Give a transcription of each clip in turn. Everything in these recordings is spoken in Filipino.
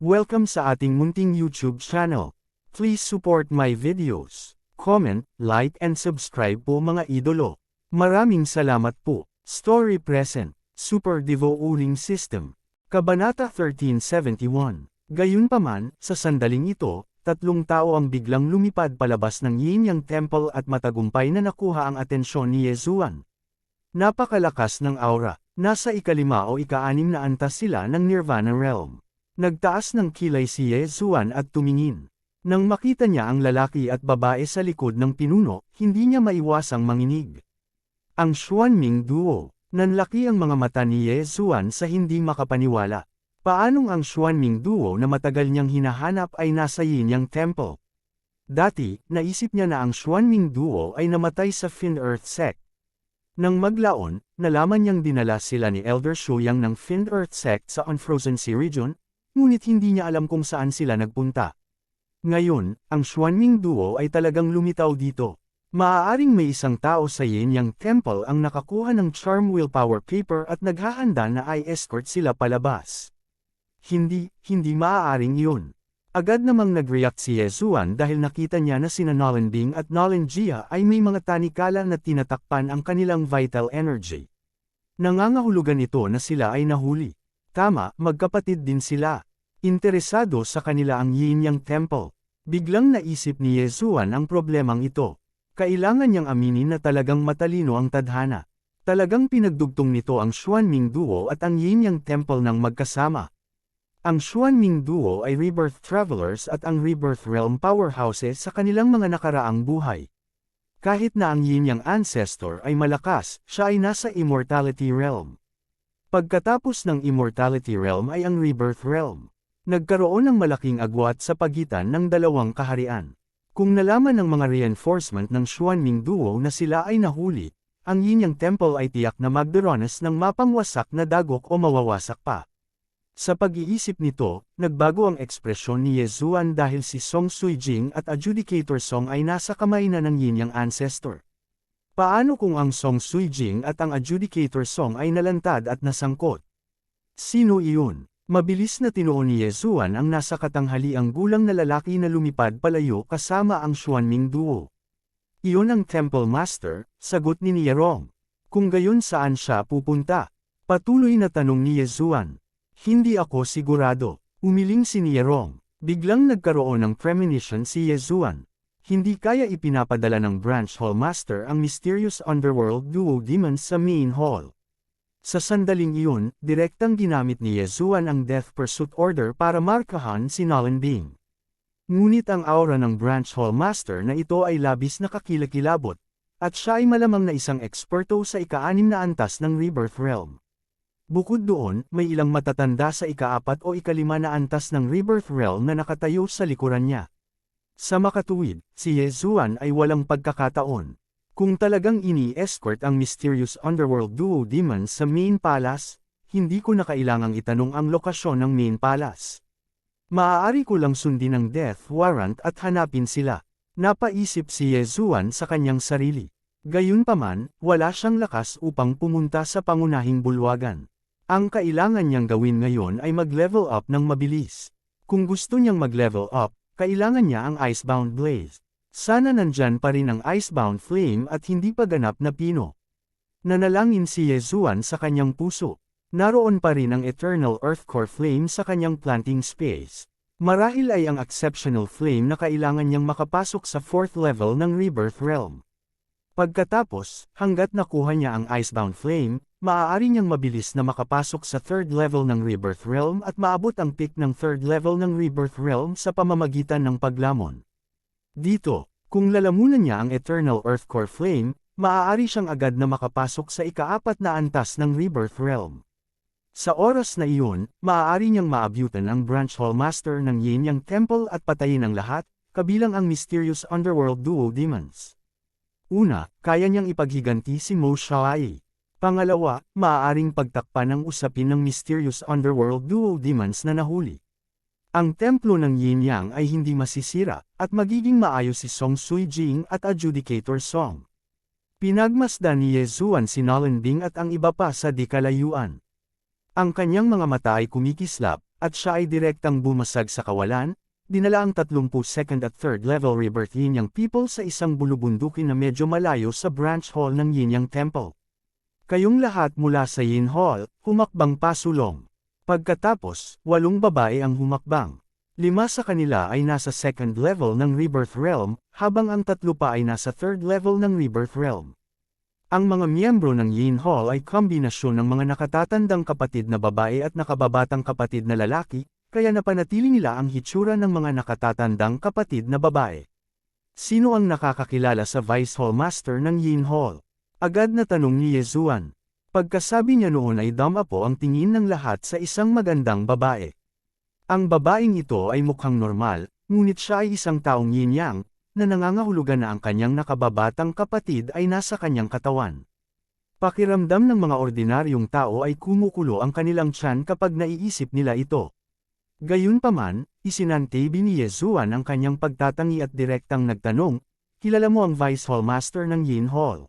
Welcome sa ating munting YouTube channel. Please support my videos. Comment, like and subscribe po mga idolo. Maraming salamat po. Story present. Super Devo Uling System. Kabanata 1371. Gayunpaman, sa sandaling ito, tatlong tao ang biglang lumipad palabas ng Yin-Yang Temple at matagumpay na nakuha ang atensyon ni Yezuan. Napakalakas ng aura. Nasa ikalima o ika-6 na antas sila ng Nirvana Realm. Nagtaas ng kilay si Yezuan at tumingin. Nang makita niya ang lalaki at babae sa likod ng pinuno, hindi niya maiwasang manginig. Ang Xuanming Duo. Nanlaki ang mga mata ni Yezuan sa hindi makapaniwala. Paanong ang Xuanming Duo na matagal niyang hinahanap ay nasa Yin-Yang Temple? Dati, naisip niya na ang Xuanming Duo ay namatay sa Fin Earth Sect. Nang maglaon, nalaman niyang dinala sila ni Elder Shuyang ng Fin Earth Sect sa Unfrozen Sea Region, ngunit hindi niya alam kung saan sila nagpunta. Ngayon, ang Xuanming Duo ay talagang lumitaw dito. Maaaring may isang tao sa Yin-Yang Temple ang nakakuha ng Charm Willpower Paper at naghahanda na i-escort sila palabas. Hindi maaaring yun. Agad namang nag-react si Yezuan dahil nakita niya na sina Nolenbing at Nolenjia ay may mga tanikala na tinatakpan ang kanilang vital energy. Nangangahulugan ito na sila ay nahuli. Tama, magkapatid din sila. Interesado sa kanila ang Yin-Yang Temple. Biglang naisip ni Yezuan ang problemang ito. Kailangan niyang aminin na talagang matalino ang tadhana. Talagang pinagdugtong nito ang Xuanming Duo at ang Yin-Yang Temple ng magkasama. Ang Xuanming Duo ay Rebirth Travelers at ang Rebirth Realm powerhouses sa kanilang mga nakaraang buhay. Kahit na ang Yin-Yang Ancestor ay malakas, siya ay nasa Immortality Realm. Pagkatapos ng Immortality Realm ay ang Rebirth Realm. Nagkaroon ng malaking agwat sa pagitan ng dalawang kaharian. Kung nalaman ng mga reinforcement ng Xuanming Duo na sila ay nahuli, ang Yin-Yang Temple ay tiyak na magdaranas ng mapangwasak na dagok o mawawasak pa. Sa pag-iisip nito, nagbago ang ekspresyon ni Yezuan dahil si Song Suijing at Adjudicator Song ay nasa kamay na ng Yin-Yang Ancestor. Paano kung ang Song Suijing at ang Adjudicator Song ay nalantad at nasangkot? Sino iyon? Mabilis na tinuon ni Yezuan ang nasa katanghaliang gulang na lalaki na lumipad palayo kasama ang Xuanming Duo. Iyon ang Temple Master, sagot ni Nierong. Kung gayon saan siya pupunta? Patuloy na tanong ni Yezuan. Hindi ako sigurado. Umiling si Nierong. Biglang nagkaroon ng premonition si Yezuan. Hindi kaya ipinapadala ng Branch Hall Master ang Mysterious Underworld Duo Demons sa Main Hall. Sa sandaling iyon, direktang ginamit ni Yezuan ang Death Pursuit Order para markahan si Nolenbing. Ngunit ang aura ng Branch Hall Master na ito ay labis na kakilakilabot, at siya ay malamang na isang eksperto sa ika-6 na antas ng Rebirth Realm. Bukod doon, may ilang matatanda sa ika-4 o ika-5 na antas ng Rebirth Realm na nakatayo sa likuran niya. Sa makatuwid, si Yezuan ay walang pagkakataon. Kung talagang ini-escort ang Mysterious Underworld Duo Demons sa Main Palace, hindi ko na kailangang itanong ang lokasyon ng Main Palace. Maaari ko lang sundin ang death warrant at hanapin sila. Napaisip si Yezuan sa kanyang sarili. Gayunpaman, wala siyang lakas upang pumunta sa pangunahing bulwagan. Ang kailangan niyang gawin ngayon ay mag-level up ng mabilis. Kung gusto niyang mag-level up, kailangan niya ang Icebound Blaze. Sana nandyan pa rin ang Icebound Flame at hindi pa ganap na pino. Nanalangin si Yezuan sa kanyang puso. Naroon pa rin ang Eternal Earthcore Flame sa kanyang planting space. Marahil ay ang Exceptional Flame na kailangan niyang makapasok sa 4th level ng Rebirth Realm. Pagkatapos, hanggat nakuha niya ang Icebound Flame, maaari niyang mabilis na makapasok sa 3rd level ng Rebirth Realm at maabot ang peak ng 3rd level ng Rebirth Realm sa pamamagitan ng paglamon. Dito, kung lalamunan niya ang Eternal Earthcore Flame, maaari siyang agad na makapasok sa ika-4 na antas ng Rebirth Realm. Sa oras na iyon, maaari niyang maabyutan ang Branch Hall Master ng Yin-Yang Temple at patayin ang lahat, kabilang ang Mysterious Underworld Duo Demons. Una, kaya niyang ipaghiganti si Mo Xiaoyi. Pangalawa, maaaring pagtakpan ang usapin ng Mysterious Underworld Duo Demons na nahuli. Ang templo ng Yin-Yang ay hindi masisira, at magiging maayos si Song Suijing at Adjudicator Song. Pinagmasdan ni Yezuan si Nolenbing at ang iba pa sa di kalayuan. Ang kanyang mga mata ay kumikislap, at siya ay direktang bumasag sa kawalan, dinala ang 32nd at 3rd level rebirth Yin Yang people sa isang bulubundukin na medyo malayo sa branch hall ng Yin Yang Temple. Kayong lahat mula sa Yin Hall, humakbang pasulong. Pagkatapos, 8 babae ang humakbang. 5 sa kanila ay nasa 2nd level ng Rebirth Realm, habang ang 3 pa ay nasa 3rd level ng Rebirth Realm. Ang mga miyembro ng Yin Hall ay kombinasyon ng mga nakatatandang kapatid na babae at nakababatang kapatid na lalaki, kaya napanatili nila ang hitsura ng mga nakatatandang kapatid na babae. Sino ang nakakakilala sa Vice Hall Master ng Yin Hall? Agad na tanong ni Yezuan. Pagkasabi niya noon ay damapo ang tingin ng lahat sa isang magandang babae. Ang babaeng ito ay mukhang normal, ngunit siya ay isang taong yin-yang, na nangangahulugan na ang kanyang nakababatang kapatid ay nasa kanyang katawan. Pakiramdam ng mga ordinaryong tao ay kumukulo ang kanilang tiyan kapag naiisip nila ito. Gayunpaman, isinantabi ni Yezuan ang kanyang pagtatangi at direktang nagtanong, "Kilala mo ang Vice Hall Master ng Yin Hall?"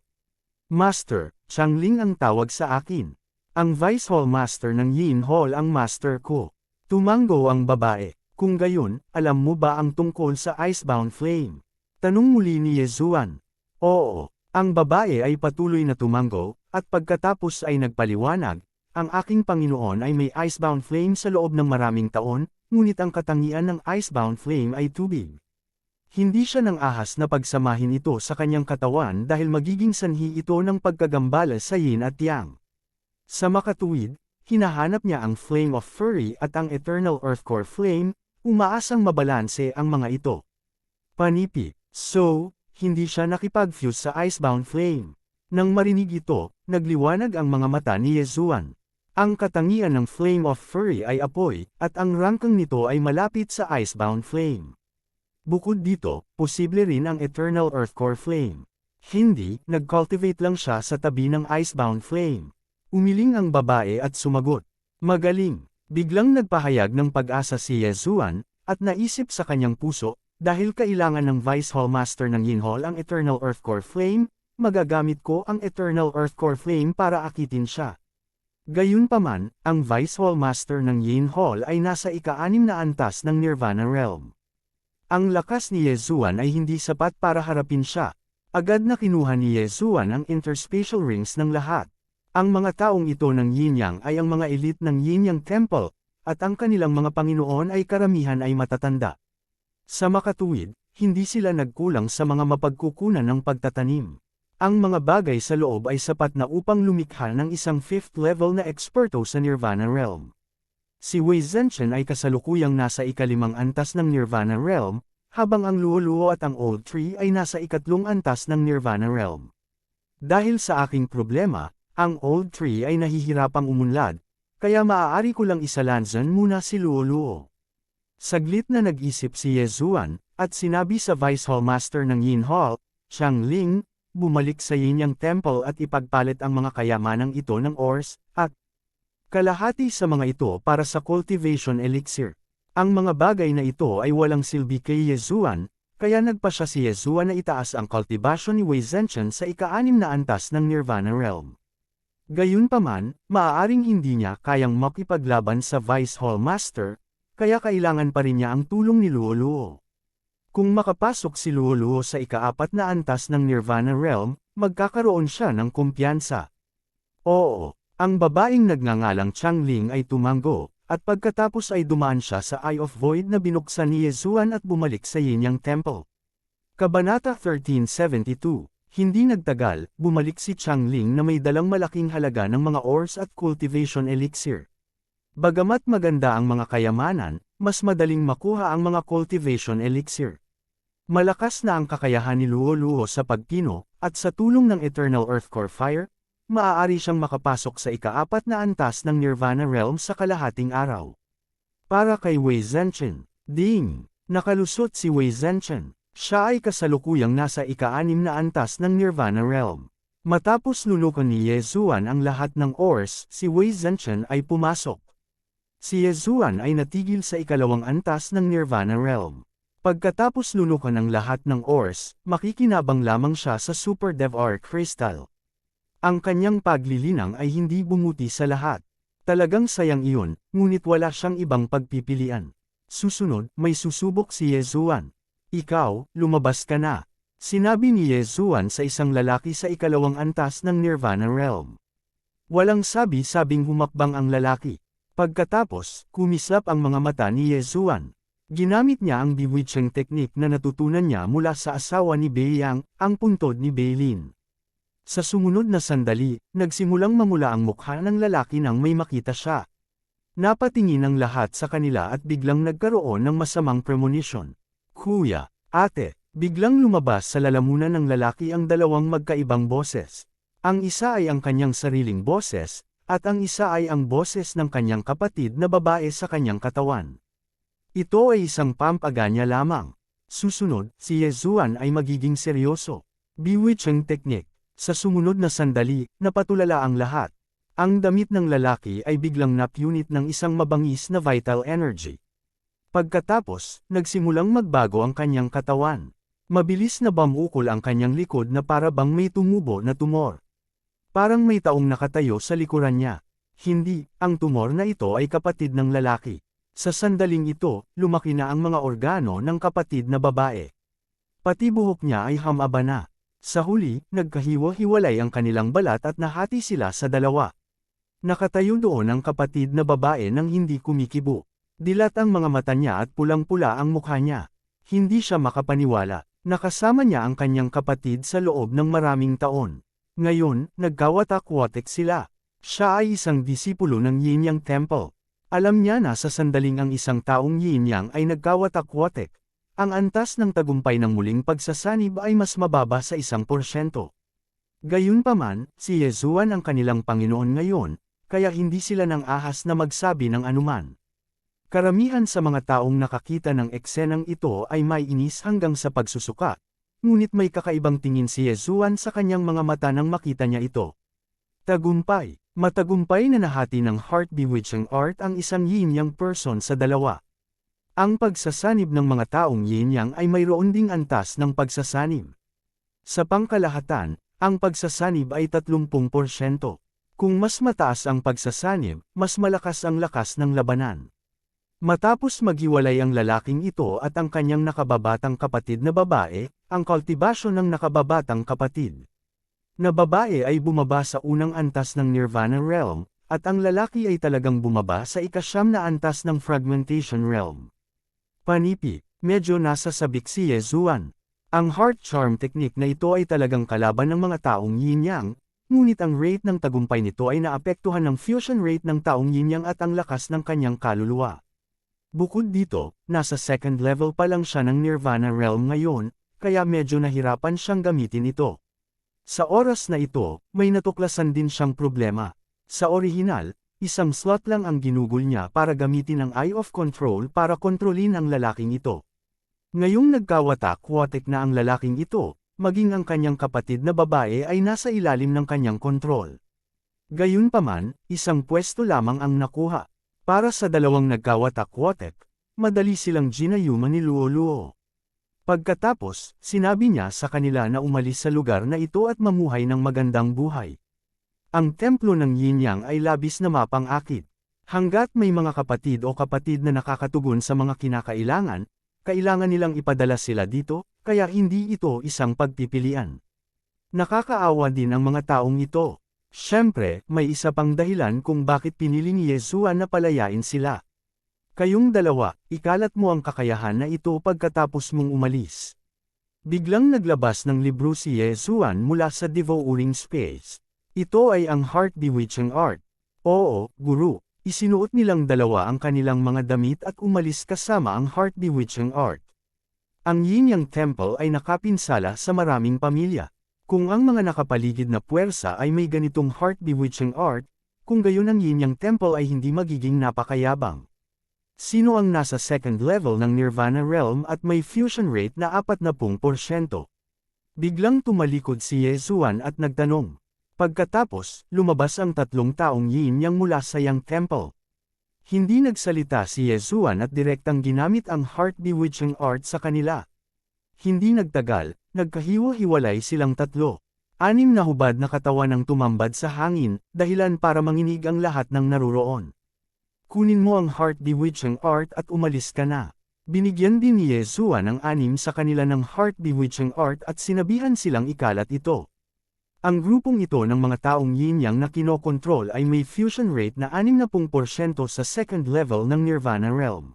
"Master, Changling ang tawag sa akin. Ang Vice Hall Master ng Yin Hall ang master ko." Tumango ang babae. "Kung gayon, alam mo ba ang tungkol sa Icebound Flame?" Tanong muli ni Yezuan. "Oo." Ang babae ay patuloy na tumango, at pagkatapos ay nagpaliwanag, "Ang aking Panginoon ay may Icebound Flame sa loob ng maraming taon, ngunit ang katangian ng Icebound Flame ay tubig. Hindi siya nang ahas na pagsamahin ito sa kanyang katawan dahil magiging sanhi ito ng pagkagambala sa yin at yang. Sa makatuwid, hinahanap niya ang Flame of Fury at ang Eternal Earthcore Flame, umaasang mabalanse ang mga ito." Panipi. "So, hindi siya nakipag-fuse sa Icebound Flame." Nang marinig ito, nagliwanag ang mga mata ni Yezuan. Ang katangian ng Flame of Fury ay apoy, at ang rangkang nito ay malapit sa Icebound Flame. Bukod dito, posible rin ang Eternal Earthcore Flame. Hindi, nag-cultivate lang siya sa tabi ng Icebound Flame. Umiling ang babae at sumagot. "Magaling." Biglang nagpahayag ng pag-asa si Yezuan, at naisip sa kanyang puso, dahil kailangan ng Vice Hall Master ng Yin Hall ang Eternal Earthcore Flame, magagamit ko ang Eternal Earthcore Flame para akitin siya. Gayunpaman, ang Vice Hall Master ng Yin Hall ay nasa ika-6 na antas ng Nirvana Realm. Ang lakas ni Yezuan ay hindi sapat para harapin siya. Agad na kinuha ni Yezuan ang interspatial rings ng lahat. Ang mga taong ito ng Yin-Yang ay ang mga elite ng Yin-Yang Temple, at ang kanilang mga Panginoon ay karamihan ay matatanda. Sa makatuwid, hindi sila nagkulang sa mga mapagkukunan ng pagtatanim. Ang mga bagay sa loob ay sapat na upang lumikha ng isang 5th level na eksperto sa Nirvana Realm. Si Wei Zhenchen ay kasalukuyang nasa ika-5 antas ng Nirvana Realm, habang ang Luo-Luo at ang Old Tree ay nasa ika-3 antas ng Nirvana Realm. Dahil sa aking problema, ang Old Tree ay nahihirapang umunlad, kaya maaari ko lang isalansan muna si Luo-Luo. Saglit na nag-isip si Yezuan, at sinabi sa Vice Hall Master ng Yin Hall, "Changling, bumalik sa Yin Yang Temple at ipagpalit ang mga kayamanang ito ng ores, at kalahati sa mga ito para sa cultivation elixir." Ang mga bagay na ito ay walang silbi kay Yezuan, kaya nagpa siya si Yezuan na itaas ang cultivation ni Wei Zhenchen sa ika-6 na antas ng Nirvana Realm. Gayunpaman, maaaring hindi niya kayang makipaglaban sa Vice Hall Master, kaya kailangan pa rin niya ang tulong ni Luo-Luo. Kung makapasok si Luo-Luo sa ika-4 na antas ng Nirvana Realm, magkakaroon siya ng kumpiyansa. Oo, ang babaeng nagngangalang Changling ay tumango, at pagkatapos ay dumaan siya sa Eye of Void na binuksan ni Yezuan at bumalik sa Yin-Yang Temple. Kabanata 1372. Hindi nagtagal, bumalik si Changling na may dalang malaking halaga ng mga ores at cultivation elixir. Bagamat maganda ang mga kayamanan, mas madaling makuha ang mga cultivation elixir. Malakas na ang kakayahan ni Luo-Luo sa pagpino, at sa tulong ng Eternal Earthcore Fire, maaari siyang makapasok sa ika-4 na antas ng Nirvana Realm sa kalahating araw. Para kay Wei Zhenchen, ding! Nakalusot si Wei Zhenchen. Siya ay kasalukuyang nasa ika-6 na antas ng Nirvana Realm. Matapos lulukan ni Yezuan ang lahat ng ores, si Wei Zhenchen ay pumasok. Si Yezuan ay natigil sa ika-2 antas ng Nirvana Realm. Pagkatapos lulukan ang lahat ng ores, makikinabang lamang siya sa Super Dev Ore Crystal. Ang kanyang paglilinang ay hindi bumuti sa lahat. Talagang sayang iyon, ngunit wala siyang ibang pagpipilian. Susunod, may susubok si Yezuan. Ikaw, lumabas ka na. Sinabi ni Yezuan sa isang lalaki sa ikalawang antas ng Nirvana Realm. Walang sabi-sabing humakbang ang lalaki. Pagkatapos, kumislap ang mga mata ni Yezuan. Ginamit niya ang bewitching technique na natutunan niya mula sa asawa ni Beiyang, ang puntod ni Beilin. Sa sumunod na sandali, nagsimulang mamula ang mukha ng lalaki nang may makita siya. Napatingin ang lahat sa kanila at biglang nagkaroon ng masamang premonition. Kuya, ate, biglang lumabas sa lalamunan ng lalaki ang dalawang magkaibang boses. Ang isa ay ang kanyang sariling boses, at ang isa ay ang boses ng kanyang kapatid na babae sa kanyang katawan. Ito ay isang pampaganya lamang. Susunod, si Yezuan ay magiging seryoso. Bewitching technique. Sa sumunod na sandali, napatulala ang lahat. Ang damit ng lalaki ay biglang napunit ng isang mabangis na vital energy. Pagkatapos, nagsimulang magbago ang kanyang katawan. Mabilis na bumukol ang kanyang likod na para bang may tumubo na tumor. Parang may taong nakatayo sa likuran niya. Hindi, ang tumor na ito ay kapatid ng lalaki. Sa sandaling ito, lumaki na ang mga organo ng kapatid na babae. Pati buhok niya ay hamaba na. Sa huli, nagkahiwa-hiwalay ang kanilang balat at nahati sila sa dalawa. Nakatayo doon ang kapatid na babae nang hindi kumikibo. Dilat ang mga mata niya at pulang-pula ang mukha niya. Hindi siya makapaniwala. Nakasama niya ang kanyang kapatid sa loob ng maraming taon. Ngayon, nagkawatak-watek sila. Siya ay isang disipulo ng Yin-Yang Temple. Alam niya na sa sandaling ang isang taong Yin-Yang ay nagkawatak-watek. Ang antas ng tagumpay ng muling pagsasanib ay mas mababa sa 1%. Gayunpaman, si Yezuan ang kanilang Panginoon ngayon, kaya hindi sila nang ahas na magsabi ng anuman. Karamihan sa mga taong nakakita ng eksenang ito ay may inis hanggang sa pagsusuka, ngunit may kakaibang tingin si Yezuan sa kanyang mga mata nang makita niya ito. Tagumpay. Matagumpay na nahati ng heart bewitching art ang isang yin-yang person sa dalawa. Ang pagsasanib ng mga taong yin-yang ay mayroon ding antas ng pagsasanib. Sa pangkalahatan, ang pagsasanib ay 30%. Kung mas mataas ang pagsasanib, mas malakas ang lakas ng labanan. Matapos maghiwalay ang lalaking ito at ang kanyang nakababatang kapatid na babae, ang kultibasyon ng nakababatang kapatid na babae ay bumaba sa unang antas ng Nirvana Realm, at ang lalaki ay talagang bumaba sa ikasyam na antas ng Fragmentation Realm. Panipi, medyo nasa sabik si Yezuan. Ang heart charm technique na ito ay talagang kalaban ng mga taong yin-yang, ngunit ang rate ng tagumpay nito ay naapektuhan ng fusion rate ng taong yin-yang at ang lakas ng kanyang kaluluwa. Bukod dito, nasa second level pa lang siya ng Nirvana Realm ngayon, kaya medyo nahirapan siyang gamitin ito. Sa oras na ito, may natuklasan din siyang problema. Sa orihinal, isang slot lang ang ginugol niya para gamitin ang Eye of Control para kontrolin ang lalaking ito. Ngayong nagkawatak-watek na ang lalaking ito, maging ang kanyang kapatid na babae ay nasa ilalim ng kanyang kontrol. Gayunpaman, isang pwesto lamang ang nakuha. Para sa dalawang nagkawatak-watek, madali silang ginayuma ni Luo-Luo. Pagkatapos, sinabi niya sa kanila na umalis sa lugar na ito at mamuhay ng magandang buhay. Ang templo ng Yin-Yang ay labis na mapang-akit. Hanggat may mga kapatid o kapatid na nakakatugon sa mga kinakailangan, kailangan nilang ipadala sila dito, kaya hindi ito isang pagpipilian. Nakakaawa din ang mga taong ito. Siyempre, may isa pang dahilan kung bakit pinili ni Yezuan na palayain sila. Kayong dalawa, ikalat mo ang kakayahan na ito pagkatapos mong umalis. Biglang naglabas ng libro si Yezuan mula sa devouring space. Ito ay ang heart bewitching art. Oo, guru, isinuot nilang dalawa ang kanilang mga damit at umalis kasama ang heart bewitching art. Ang Yin-Yang Temple ay nakapinsala sa maraming pamilya. Kung ang mga nakapaligid na puwersa ay may ganitong heart bewitching art, kung gayon ang Yin-Yang Temple ay hindi magiging napakayabang. Sino ang nasa second level ng Nirvana Realm at may fusion rate na 40%? Biglang tumalikod si Yezuan at nagtanong. Pagkatapos, lumabas ang tatlong taong Yin-Yang mula sa Yang Temple. Hindi nagsalita si Yezuan at direktang ginamit ang heart bewitching art sa kanila. Hindi nagtagal, nagkahiwa-hiwalay silang tatlo. Anim na hubad na katawan ang tumambad sa hangin, dahilan para manginig ang lahat ng naruroon. Kunin mo ang Heart Bewitching Art at umalis ka na. Binigyan din ni Yezuan ang anim sa kanila ng Heart Bewitching Art at sinabihan silang ikalat ito. Ang grupong ito ng mga taong yin-yang na kinokontrol ay may fusion rate na 60% sa second level ng Nirvana Realm.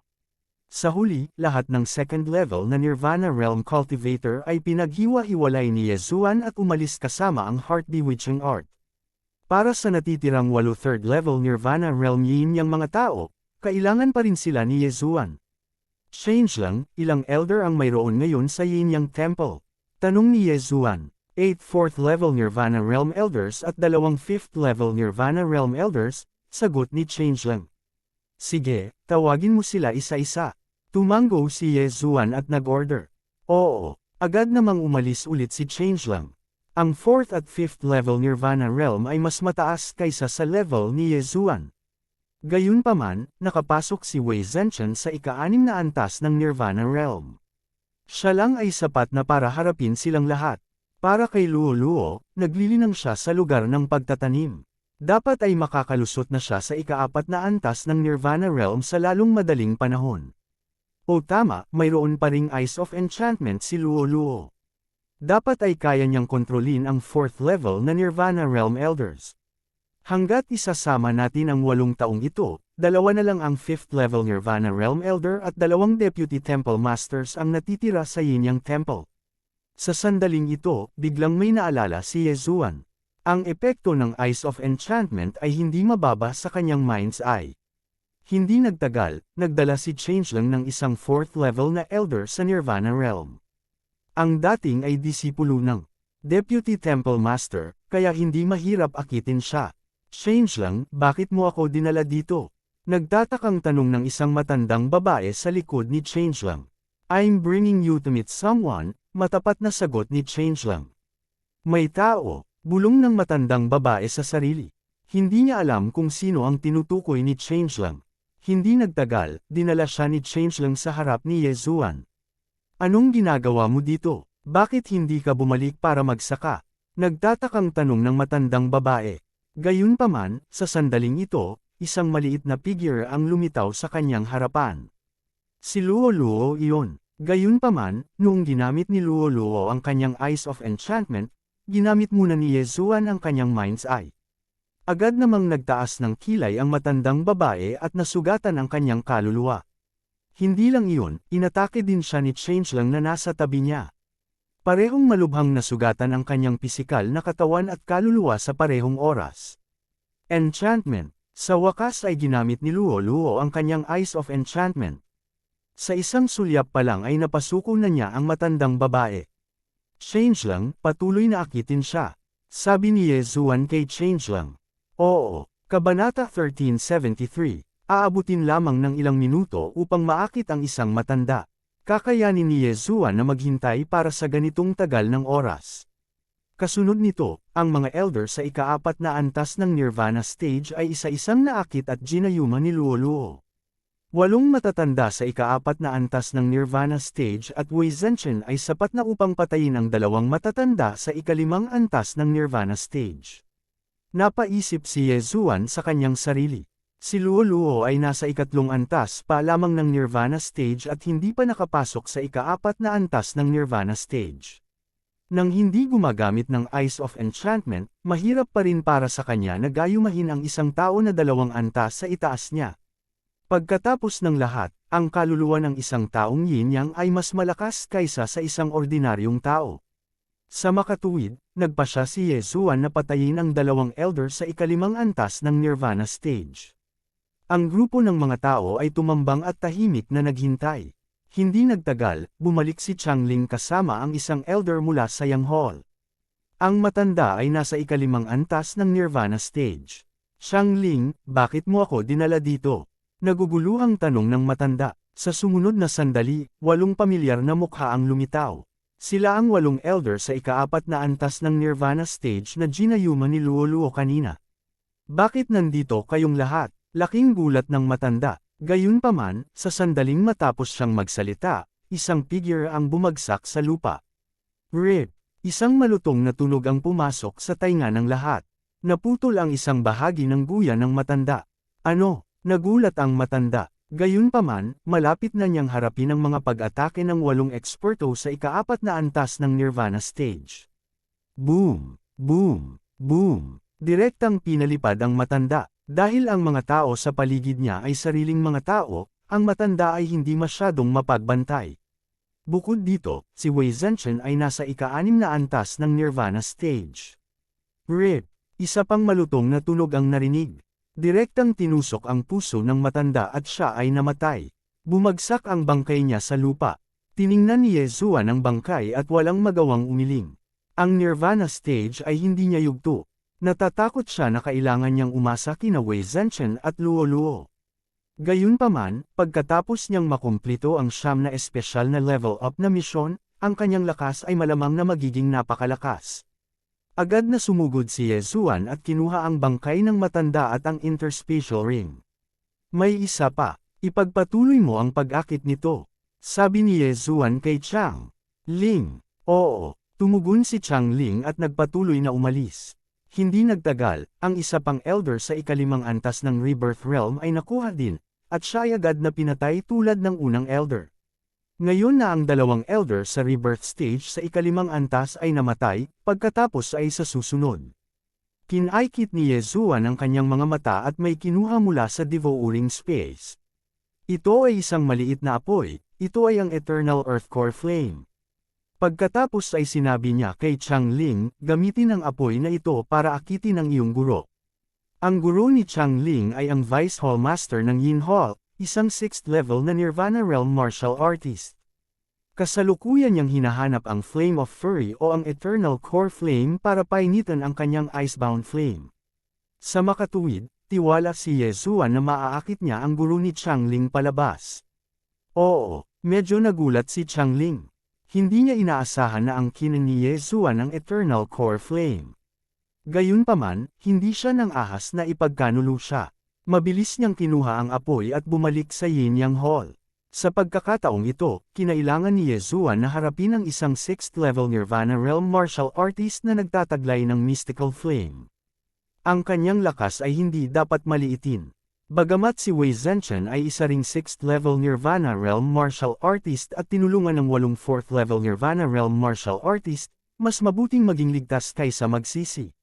Sa huli, lahat ng second level na Nirvana Realm Cultivator ay pinaghiwa-hiwalay ni Yezuan at umalis kasama ang Heart Bewitching Art. Para sa natitirang 8 third level Nirvana Realm yin-yang mga tao, kailangan pa rin sila ni Yezuan. Changeling, ilang elder ang mayroon ngayon sa yin-yang temple? Tanong ni Yezuan. 8 4th level Nirvana Realm Elders at 2 5th level Nirvana Realm Elders, sagot ni Changeling. Sige, tawagin mo sila isa-isa. Tumango si Yezuan at nag-order. Oo, agad namang umalis ulit si Changeling. Ang 4th at 5th level Nirvana Realm ay mas mataas kaysa sa level ni Yezuan. Gayunpaman, nakapasok si Wei Zhenchen sa ika-6 na antas ng Nirvana Realm. Siya lang ay sapat na para harapin silang lahat. Para kay Luo Luo, naglilinang siya sa lugar ng pagtatanim. Dapat ay makakalusot na siya sa ika-4 na antas ng Nirvana Realm sa lalong madaling panahon. O tama, mayroon pa ring Eyes of Enchantment si Luo Luo. Dapat ay kaya niyang kontrolin ang 4th level na Nirvana Realm Elders. Hanggat isasama natin ang 8 taong ito, 2 na lang ang 5th level Nirvana Realm Elder at 2 Deputy Temple Masters ang natitira sa Yin-Yang Temple. Sa sandaling ito, biglang may naalala si Yezuan. Ang epekto ng Eyes of Enchantment ay hindi mababa sa kanyang mind's eye. Hindi nagtagal, nagdala si Changeling ng isang 4th level na elder sa Nirvana Realm. Ang dating ay disipulo ng Deputy Temple Master, kaya hindi mahirap akitin siya. Changeling, bakit mo ako dinala dito? Nagtatakang tanong ng isang matandang babae sa likod ni Changeling. I'm bringing you to meet someone, matapat na sagot ni Changeling. May tao, bulong ng matandang babae sa sarili. Hindi niya alam kung sino ang tinutukoy ni Changeling. Hindi nagtagal, dinala siya ni Changeling sa harap ni Yezuan. Anong ginagawa mo dito? Bakit hindi ka bumalik para magsaka? Nagtatakang tanong ng matandang babae. Gayunpaman, sa sandaling ito, isang maliit na figure ang lumitaw sa kanyang harapan. Si Luo Luo iyon. Gayunpaman, noong ginamit ni Luo Luo ang kanyang Eyes of Enchantment, ginamit muna ni Yezuan ang kanyang Mind's Eye. Agad namang nagtaas ng kilay ang matandang babae at nasugatan ang kanyang kaluluwa. Hindi lang iyon, inatake din siya ni Changeling na nasa tabi niya. Parehong malubhang nasugatan ang kanyang pisikal na katawan at kaluluwa sa parehong oras. Enchantment. Sa wakas ay ginamit ni Luo Luo ang kanyang Eyes of Enchantment. Sa isang sulyap pa lang ay napasuko na niya ang matandang babae. Changeling, patuloy na akitin siya. Sabi ni Yezuan kay Changeling. Oo, Kabanata 1373, aabutin lamang ng ilang minuto upang maakit ang isang matanda. Kakayanin ni Yezuan na maghintay para sa ganitong tagal ng oras. Kasunod nito, ang mga elder sa ika-4 na antas ng Nirvana stage ay isa-isang naakit at ginayuma ni Luo Luo. 8 matatanda sa ika-4 na antas ng Nirvana stage at Wei Zhenchen ay sapat na upang patayin ang 2 matatanda sa ika-5 antas ng Nirvana stage. Napaisip si Yezuan sa kanyang sarili. Si Luo Luo ay nasa ika-3 antas pa lamang ng Nirvana stage at hindi pa nakapasok sa ika-4 na antas ng Nirvana stage. Nang hindi gumagamit ng Eyes of Enchantment, mahirap pa rin para sa kanya na gayumahin ang isang tao na 2 antas sa itaas niya. Pagkatapos ng lahat, ang kaluluwa ng isang taong yin-yang ay mas malakas kaysa sa isang ordinaryong tao. Sa makatuwid, nagpa siya si Yezuan na patayin ang 2 elder sa ika-5 antas ng Nirvana stage. Ang grupo ng mga tao ay tumambang at tahimik na naghintay. Hindi nagtagal, bumalik si Changling kasama ang isang elder mula sa Yang Hall. Ang matanda ay nasa ika-5 antas ng Nirvana stage. Changling, bakit mo ako dinala dito? Naguguluhang tanong ng matanda. Sa sumunod na sandali, 8 pamilyar na mukha ang lumitaw. Sila ang 8 elder sa ika-4 na antas ng Nirvana stage na ginayuma ni Luo Luo kanina. Bakit nandito kayong lahat? Laking gulat ng matanda. Gayunpaman, sa sandaling matapos siyang magsalita, isang figure ang bumagsak sa lupa. Rip! Isang malutong na tunog ang pumasok sa tainga ng lahat. Naputol ang isang bahagi ng guya ng matanda. Ano? Nagulat ang matanda. Gayunpaman, malapit na niyang harapin ang mga pag-atake ng 8 eksperto sa ika-4 na antas ng Nirvana stage. Boom! Boom! Boom! Direktang pinalipad ang matanda. Dahil ang mga tao sa paligid niya ay sariling mga tao, ang matanda ay hindi masyadong mapagbantay. Bukod dito, si Wei Zhenchen ay nasa ika-6 na antas ng Nirvana stage. RIP! Isa pang malutong na tunog ang narinig. Direktang tinusok ang puso ng matanda at siya ay namatay. Bumagsak ang bangkay niya sa lupa. Tiningnan ni Yezuan ang bangkay at walang magawang umiling. Ang Nirvana stage ay hindi niya yugto. Natatakot siya na kailangan niyang umasa kina Wei Zhenchen at Luo Luo. Gayunpaman, pagkatapos niyang makumplito ang 9 na espesyal na level up na misyon, ang kanyang lakas ay malamang na magiging napakalakas. Agad na sumugod si Yezuan at kinuha ang bangkay ng matanda at ang interspatial ring. May isa pa, ipagpatuloy mo ang pag-akit nito, sabi ni Yezuan kay Chang Ling. Oo, tumugon si Chang Ling at nagpatuloy na umalis. Hindi nagtagal, ang isa pang elder sa ika-5 antas ng Rebirth Realm ay nakuha din, at siya ay agad na pinatay tulad ng unang elder. Ngayon na ang 2 elder sa Rebirth stage sa ika-5 antas ay namatay, pagkatapos ay sa susunod. Kinaikit ni Yezuan ang kanyang mga mata at may kinuha mula sa devouring space. Ito ay isang maliit na apoy, ito ay ang Eternal Earth Core Flame. Pagkatapos ay sinabi niya kay Chang Ling, gamitin ang apoy na ito para akitin ang iyong guro. Ang guro ni Chang Ling ay ang Vice Hall Master ng Yin Hall, isang 6th level na Nirvana Realm martial artist. Kasalukuyan niyang hinahanap ang Flame of Fury o ang Eternal Core Flame para painitan ang kanyang Icebound Flame. Sa makatuwid, tiwala si Yezuan na maaakit niya ang guro ni Chang Ling palabas. Oo, medyo nagulat si Chang Ling. Hindi niya inaasahan na ang kinin ni Yezuan ang Eternal Core Flame. Gayunpaman, hindi siya nang ahas na ipagkanulo siya. Mabilis niyang kinuha ang apoy at bumalik sa Yin Yang Hall. Sa pagkakataong ito, kinailangan ni Yezuan na harapin ang isang 6th level Nirvana Realm martial artist na nagtataglay ng Mystical Flame. Ang kanyang lakas ay hindi dapat maliitin. Bagamat si Wei Zhenchen ay isa ring 6th level Nirvana Realm martial artist at tinulungan ng 8 4th level Nirvana Realm martial artist, mas mabuting maging ligtas kaysa magsisi.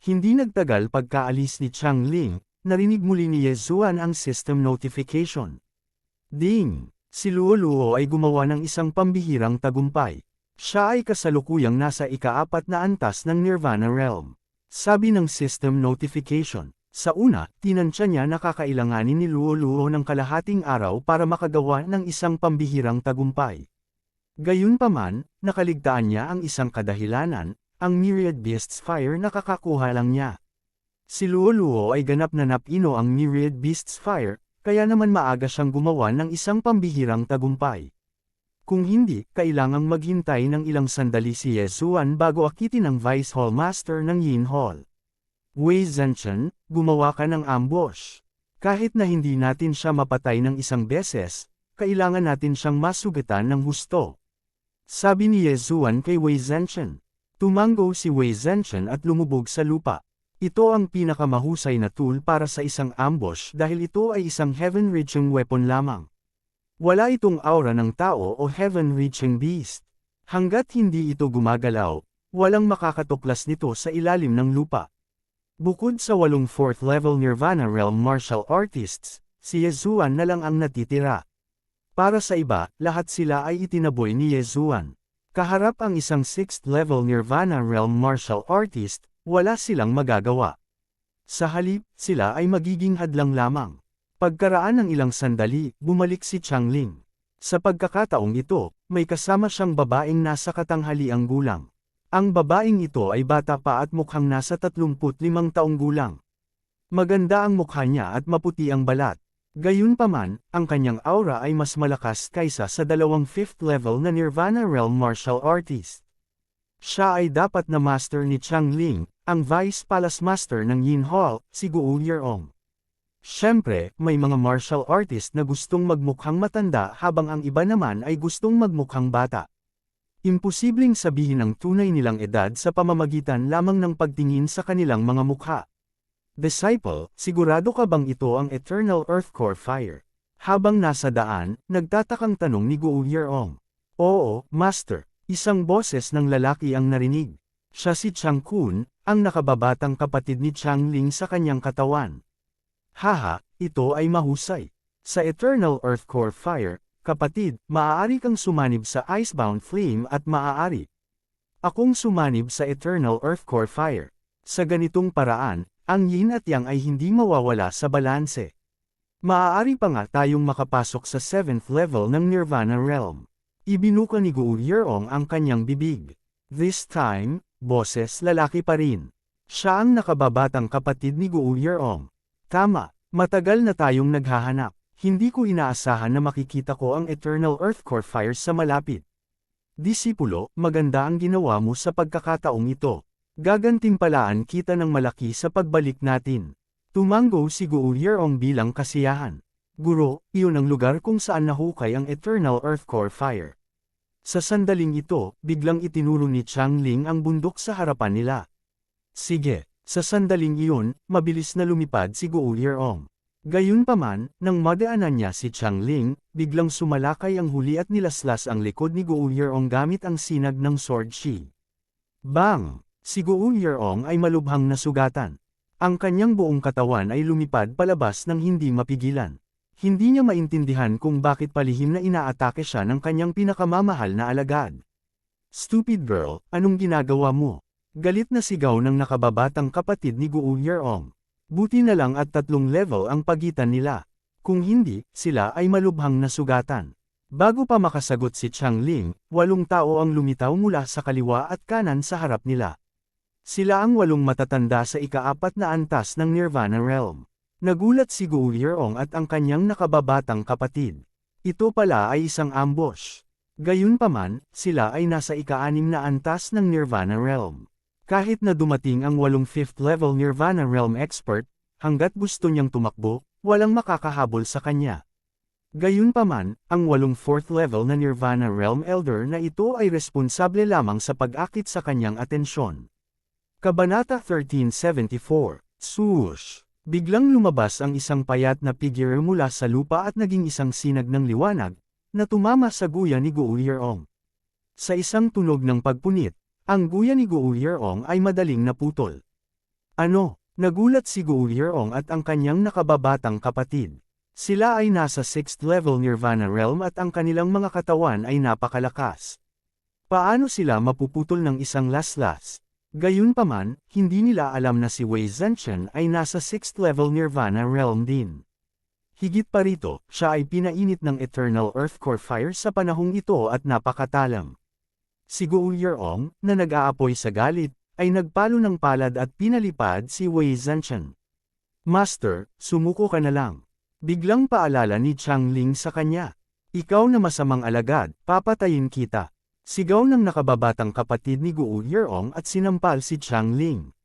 Hindi nagtagal pagkaalis ni Chang Ling, narinig muli ni Yezuan ang system notification. Ding! Si Luo Luo ay gumawa ng isang pambihirang tagumpay. Siya ay kasalukuyang nasa ika-4 na antas ng Nirvana Realm. Sabi ng system notification. Sa una, tinansya niya na kakailanganin ni Luo Luo ng kalahating araw para makagawa ng isang pambihirang tagumpay. Gayunpaman, nakaligtaan niya ang isang kadahilanan, ang Myriad Beasts Fire na kakakuha lang niya. Si Luo Luo ay ganap na napino ang Myriad Beasts Fire, kaya naman maaga siyang gumawa ng isang pambihirang tagumpay. Kung hindi, kailangang maghintay ng ilang sandali si Yezuan bago akitin ang Vice Hall Master ng Yin Hall. Wei Zhenchen, gumawa ka ng ambush. Kahit na hindi natin siya mapatay ng isang beses, kailangan natin siyang masugatan ng husto. Sabi ni Yezuan kay Wei Zhenchen. Tumango si Wei Zhenchen at lumubog sa lupa. Ito ang pinakamahusay na tool para sa isang ambush dahil ito ay isang heaven-reaching weapon lamang. Wala itong aura ng tao o heaven-reaching beast. Hanggat hindi ito gumagalaw, walang makakatuklas nito sa ilalim ng lupa. Bukod sa 8 4th level Nirvana Realm martial artists, si Yezuan na lang ang natitira. Para sa iba, lahat sila ay itinaboy ni Yezuan. Kaharap ang isang 6th level Nirvana Realm martial artist, wala silang magagawa. Sa halip, sila ay magiging hadlang lamang. Pagkaraan ng ilang sandali, bumalik si Chang Ling. Sa pagkakataong ito, may kasama siyang babaeng nasa katanghaliang gulang. Ang babaeng ito ay bata pa at mukhang nasa 35 taong gulang. Maganda ang mukha niya at maputi ang balat. Gayunpaman, ang kanyang aura ay mas malakas kaysa sa 2 5th level na Nirvana Realm martial artist. Siya ay dapat na master ni Chang Ling, ang Vice Palace Master ng Yin Hall, si Guo Yeong. Siyempre, may mga martial artist na gustong magmukhang matanda habang ang iba naman ay gustong magmukhang bata. Imposibleng sabihin ang tunay nilang edad sa pamamagitan lamang ng pagtingin sa kanilang mga mukha. Disciple, sigurado ka bang ito ang Eternal Earth Core Fire? Habang nasa daan, nagtatakang tanong ni Guo Yeong. Oo, Master. Isang boses ng lalaki ang narinig. Siya si Chang Kun, ang nakababatang kapatid ni Chang Ling sa kanyang katawan. Haha, ito ay mahusay. Sa Eternal Earth Core Fire, kapatid, maaari kang sumanib sa Icebound Flame at maaari akong sumanib sa Eternal Earth Core Fire. Sa ganitong paraan, ang yin at yang ay hindi mawawala sa balanse. Maaari pa nga tayong makapasok sa 7th level ng Nirvana Realm. Ibinuka ni Guo Yeong ang kanyang bibig. This time, boses lalaki pa rin. Siya ang nakababatang kapatid ni Guo Yeong. Tama, matagal na tayong naghahanap. Hindi ko inaasahan na makikita ko ang Eternal Earth Core Fire sa malapit. Disipulo, maganda ang ginawa mo sa pagkakataong ito. Gagantimpalaan kita ng malaki sa pagbalik natin. Tumango si Guo Yeong bilang kasiyahan. Guro, iyon ang lugar kung saan nahukay ang Eternal Earth Core Fire. Sa sandaling ito, biglang itinuro ni Chang Ling ang bundok sa harapan nila. Sige, sa sandaling iyon, mabilis na lumipad si Guo Yeong. Gayunpaman, nang madaanan niya si Chang Ling, biglang sumalakay ang huli at nilaslas ang likod ni Guo Yeong gamit ang sinag ng sword shield. Bang! Si Guo Yeong ay malubhang nasugatan. Ang kanyang buong katawan ay lumipad palabas ng hindi mapigilan. Hindi niya maintindihan kung bakit palihim na inaatake siya ng kanyang pinakamamahal na alagad. Stupid girl, anong ginagawa mo? Galit na sigaw ng nakababatang kapatid ni Guo Yeong. Buti na lang at 3 level ang pagitan nila. Kung hindi, sila ay malubhang nasugatan. Bago pa makasagot si Chang Ling, 8 tao ang lumitaw mula sa kaliwa at kanan sa harap nila. Sila ang 8 matatanda sa ika-4 na antas ng Nirvana Realm. Nagulat si Guo Yeong at ang kanyang nakababatang kapatid. Ito pala ay isang ambush. Gayunpaman, sila ay nasa ika-6 na antas ng Nirvana Realm. Kahit na dumating ang 8 5th level Nirvana Realm expert, hanggat gusto niyang tumakbo, walang makakahabol sa kanya. Gayunpaman, ang 8 4th level na Nirvana Realm Elder na ito ay responsable lamang sa pag-akit sa kanyang atensyon. Kabanata 1374, Swoosh! Biglang lumabas ang isang payat na figure mula sa lupa at naging isang sinag ng liwanag, na tumama sa guya ni Guo Yeong. Sa isang tunog ng pagpunit, ang guya ni Guo Yeong ay madaling naputol. Ano? Nagulat si Guo Yeong at ang kanyang nakababatang kapatid. Sila ay nasa 6th level Nirvana Realm at ang kanilang mga katawan ay napakalakas. Paano sila mapuputol ng isang laslas? Gayunpaman, hindi nila alam na si Wei Zhenchen ay nasa 6th level Nirvana Realm din. Higit pa rito, siya ay pinainit ng Eternal Earth Core Fire sa panahong ito at napakatalam. Si Guo Yeong, na nag-aapoy sa galit, ay nagpalo ng palad at pinalipad si Wei Zhenchen. Master, sumuko ka na lang. Biglang paalala ni Chang Ling sa kanya. Ikaw na masamang alagad, papatayin kita. Sigaw ng nakababatang kapatid ni Guo Yeong at sinampal si Chang Ling.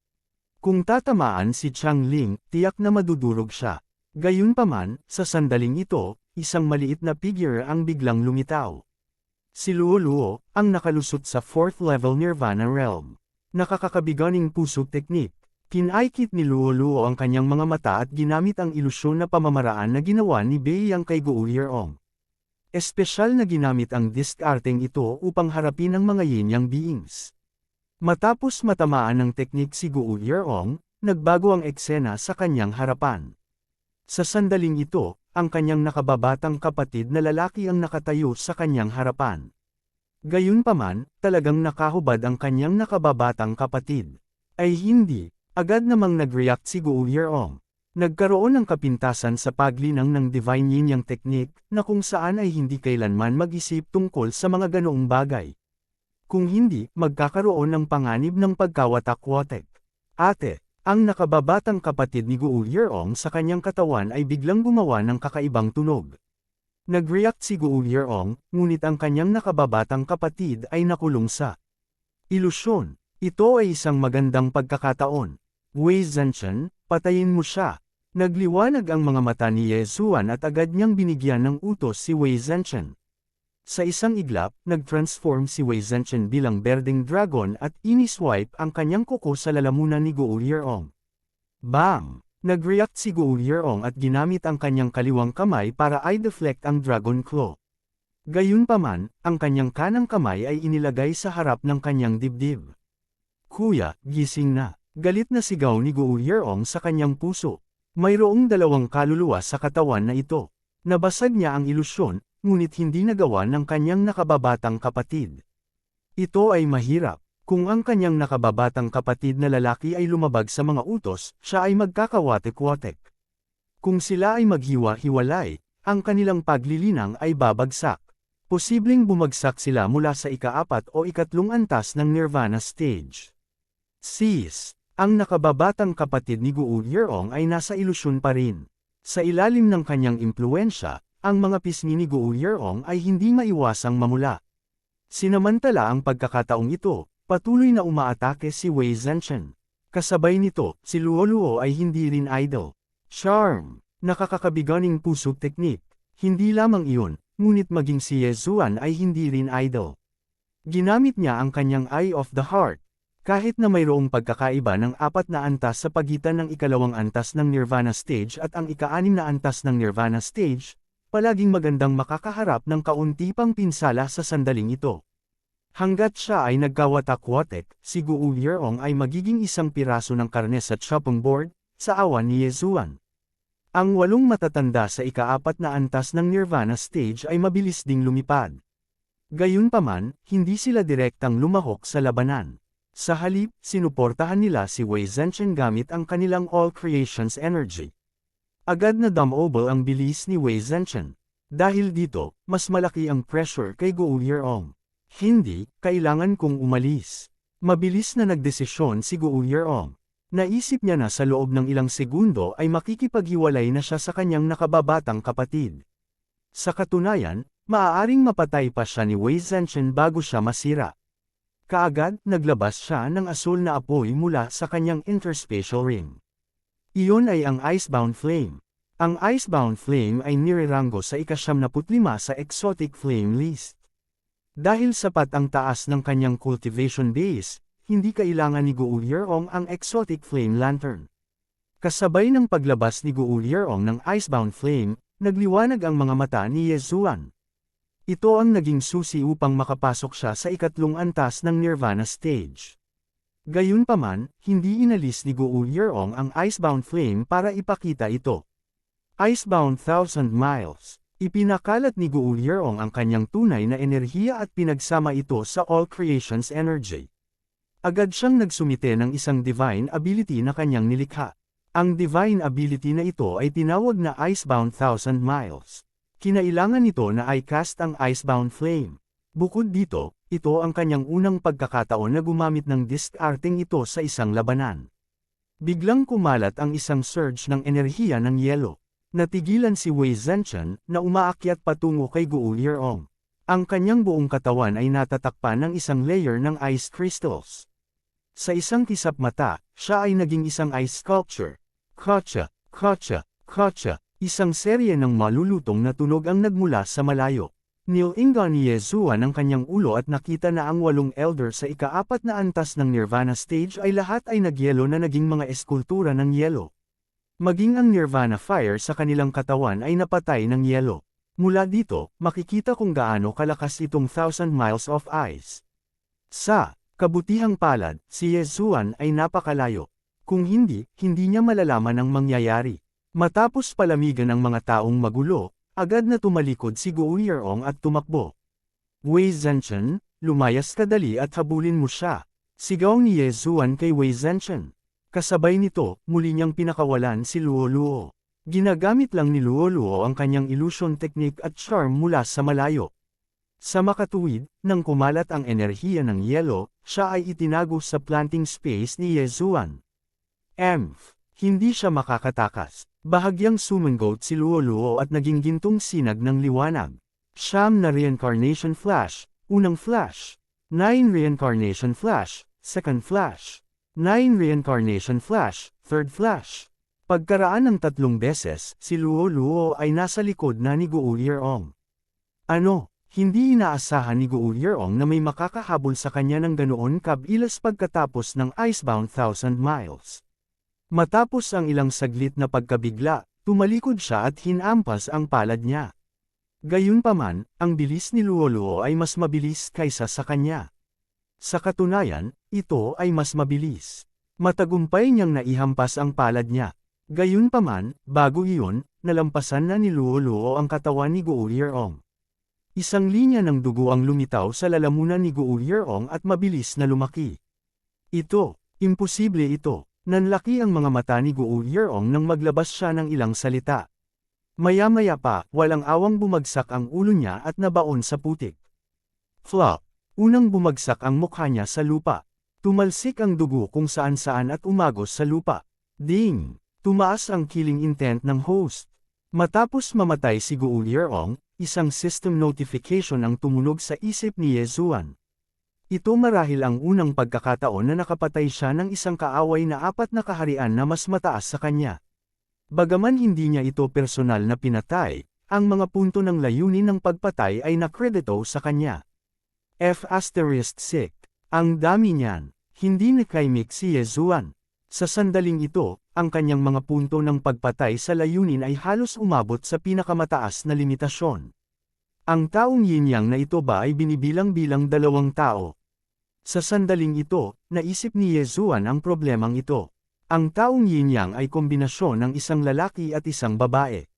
Kung tatamaan si Chang Ling, tiyak na madudurog siya. Gayunpaman, sa sandaling ito, isang maliit na figure ang biglang lumitaw. Si Luo Luo, ang nakalusot sa 4th level Nirvana Realm. Nakakakabiganing puso teknik. Kinaikit ni Luo Luo ang kanyang mga mata at ginamit ang ilusyon na pamamaraan na ginawa ni Bei Yang kay Guo Yeong. Espesyal na ginamit ang diskarteng ito upang harapin ang mga yin-yang beings. Matapos matamaan ng teknik si Guo Yeong, nagbago ang eksena sa kanyang harapan. Sa sandaling ito, ang kanyang nakababatang kapatid na lalaki ang nakatayo sa kanyang harapan. Gayunpaman, talagang nakahubad ang kanyang nakababatang kapatid. Ay hindi, agad namang nag-react si Guo Yeong. Nagkaroon ng kapintasan sa paglinang ng Divine Yin-Yang Technique, na kung saan ay hindi kailanman mag-isip tungkol sa mga ganoong bagay. Kung hindi, magkakaroon ng panganib ng pagkawatak-watek. Ate, ang nakababatang kapatid ni Guo Yeong sa kanyang katawan ay biglang gumawa ng kakaibang tunog. Nag-react si Guo Yeong, ngunit ang kanyang nakababatang kapatid ay nakulong sa ilusyon. Ito ay isang magandang pagkakataon. Wei Zhenchen, patayin mo siya. Nagliwanag ang mga mata ni Yesuan at agad niyang binigyan ng utos si Wei Zhenchen. Sa isang iglap, nag-transform si Wei Zhenchen bilang berdeng dragon at iniswipe ang kanyang kuko sa lalamunan ni Guo Yeong. Bam! Nag-react si Guo Yeong at ginamit ang kanyang kaliwang kamay para i-deflect ang Dragon Claw. Gayunpaman, ang kanyang kanang kamay ay inilagay sa harap ng kanyang dibdib. Kuya, gising na. Galit na sigaw ni Guo Yeong sa kanyang puso. Mayroong dalawang kaluluwa sa katawan na ito. Nabasag niya ang ilusyon, ngunit hindi nagawa ng kanyang nakababatang kapatid. Ito ay mahirap. Kung ang kanyang nakababatang kapatid na lalaki ay lumabag sa mga utos, siya ay magkakawatek-watek. Kung sila ay maghiwa-hiwalay, ang kanilang paglilinang ay babagsak. Posibleng bumagsak sila mula sa ika-4 o ika-3 antas ng Nirvana stage. Sis, ang nakababatang kapatid ni Guo Yeong ay nasa ilusyon pa rin. Sa ilalim ng kanyang impluensya, ang mga pisngi ni Guo Yeong ay hindi maiwasang mamula. Sinamantala ang pagkakataong ito, patuloy na umaatake si Wei Zhenchen. Kasabay nito, si Luo Luo ay hindi rin idle. Charm, nakakakabiganing puso teknik. Hindi lamang iyon, ngunit maging si Ye Zuan ay hindi rin idle. Ginamit niya ang kanyang Eye of the Heart. Kahit na mayroong pagkakaiba ng 4 na antas sa pagitan ng ika-2 antas ng Nirvana stage at ang ika-6 na antas ng Nirvana stage, palaging magandang makakaharap ng kaunti pang pinsala sa sandaling ito. Hanggat siya ay nagkawatak-watek, si Guo Yeong ay magiging isang piraso ng karne sa chopping board, sa awan ni Ye Zuan. Ang 8 matatanda sa ika-4 na antas ng Nirvana stage ay mabilis ding lumipad. Gayunpaman, hindi sila direktang lumahok sa labanan. Sa halip, sinuportahan nila si Wei Zhenchen gamit ang kanilang All Creations Energy. Agad na dumobble ang bilis ni Wei Zhenchen. Dahil dito, mas malaki ang pressure kay Guo Yeong. Hindi, kailangan kong umalis. Mabilis na nagdesisyon si Guo Yeong. Naisip niya na sa loob ng ilang segundo ay makikipaghiwalay na siya sa kanyang nakababatang kapatid. Sa katunayan, maaaring mapatay pa siya ni Wei Zhenchen bago siya masira. Kaagad, naglabas siya ng asul na apoy mula sa kanyang interspatial ring. Iyon ay ang Icebound Flame. Ang Icebound Flame ay nireranggo sa ika-75 sa Exotic Flame list. Dahil sapat ang taas ng kanyang cultivation base, hindi kailangan ni Guo Yeong ang Exotic Flame Lantern. Kasabay ng paglabas ni Guo Yeong ng Icebound Flame, nagliwanag ang mga mata ni Ye Zuan. Ito ang naging susi upang makapasok siya sa ika-3 antas ng Nirvana stage. Gayunpaman, hindi inalis ni Guo Yeong ang Icebound Flame para ipakita ito. Icebound 1,000 miles. Ipinakalat ni Guo Yeong ang kanyang tunay na enerhiya at pinagsama ito sa All Creations Energy. Agad siyang nagsumite ng isang divine ability na kanyang nilikha. Ang divine ability na ito ay tinawag na Icebound 1,000 miles. Kinailangan nito na i-cast ang Icebound Flame. Bukod dito, ito ang kanyang unang pagkakataon na gumamit ng discarding ito sa isang labanan. Biglang kumalat ang isang surge ng enerhiya ng yelo. Natigilan si Wei Zhenchen na umaakyat patungo kay Guo Yeong. Ang kanyang buong katawan ay natatakpan ng isang layer ng ice crystals. Sa isang kisap mata, siya ay naging isang ice sculpture. Kotcha, kotcha, kotcha. Isang serye ng malulutong na tunog ang nagmula sa malayo. Nilingan ni Ye Zuan ang kanyang ulo at nakita na ang 8 elder sa ika-4 na antas ng Nirvana stage ay lahat ay nagyelo na naging mga eskultura ng yelo. Maging ang Nirvana fire sa kanilang katawan ay napatay ng yelo. Mula dito, makikita kung gaano kalakas itong 1,000 miles of ice. Sa kabutihang palad, si Ye Zuan ay napakalayo. Kung hindi, hindi niya malalaman ang mangyayari. Matapos palamigan ang mga taong magulo, agad na tumalikod si Guo Yeong at tumakbo. Wei Zhenchen, lumayas ka dali at habulin mo siya. Sigaw ni Ye Zuan kay Wei Zhenchen. Kasabay nito, muli niyang pinakawalan si Luo Luo. Ginagamit lang ni Luo Luo ang kanyang illusion technique at charm mula sa malayo. Sa makatuwid, nang kumalat ang enerhiya ng yelo, siya ay itinago sa planting space ni Ye Zuan. Hindi siya makakatakas. Bahagyang sumanggot si Luo Luo at naging gintong sinag ng liwanag. 9 na Reincarnation Flash, unang flash. 9 Reincarnation Flash, second flash. 9 Reincarnation Flash, third flash. Pagkaraan ng 3 beses, si Luo Luo ay nasa likod na ni Guo Yeong. Ano? Hindi inaasahan ni Guo Yeong na may makakahabol sa kanya ng ganoon kabilis pagkatapos ng Icebound Thousand Miles. Matapos ang ilang saglit na pagkabigla, tumalikod siya at hinampas ang palad niya. Gayunpaman, ang bilis ni Luoluo ay mas mabilis kaysa sa kanya. Sa katunayan, ito ay mas mabilis. Matagumpay niyang naihampas ang palad niya. Gayunpaman, bago iyon, nalampasan na ni Luoluo ang katawan ni Guo Yeong. Isang linya ng dugo ang lumitaw sa lalamunan ni Guo Yeong at mabilis na lumaki. Imposible ito. Nanlaki ang mga mata ni Guo Yeong nang maglabas siya ng ilang salita. Maya-maya pa, walang awang bumagsak ang ulo niya at nabaon sa putik. Flop. Unang bumagsak ang mukha niya sa lupa. Tumalsik ang dugo kung saan-saan at umagos sa lupa. Ding! Tumaas ang killing intent ng host. Matapos mamatay si Guo Yeong, isang system notification ang tumunog sa isip ni Yezuan. Ito marahil ang unang pagkakataon na nakapatay siya ng isang kaaway na 4 na kaharian na mas mataas sa kanya. Bagaman hindi niya ito personal na pinatay, ang mga punto ng layunin ng pagpatay ay nakredito sa kanya. F***sick. Ang dami niyan. Hindi nakaimik si Yezuan. Sa sandaling ito, ang kanyang mga punto ng pagpatay sa layunin ay halos umabot sa pinakamataas na limitasyon. Ang taong yin-yang na ito ba ay binibilang-bilang 2 tao? Sa sandaling ito, naisip ni Yezuan ang problemang ito. Ang taong yin-yang ay kombinasyon ng isang lalaki at isang babae.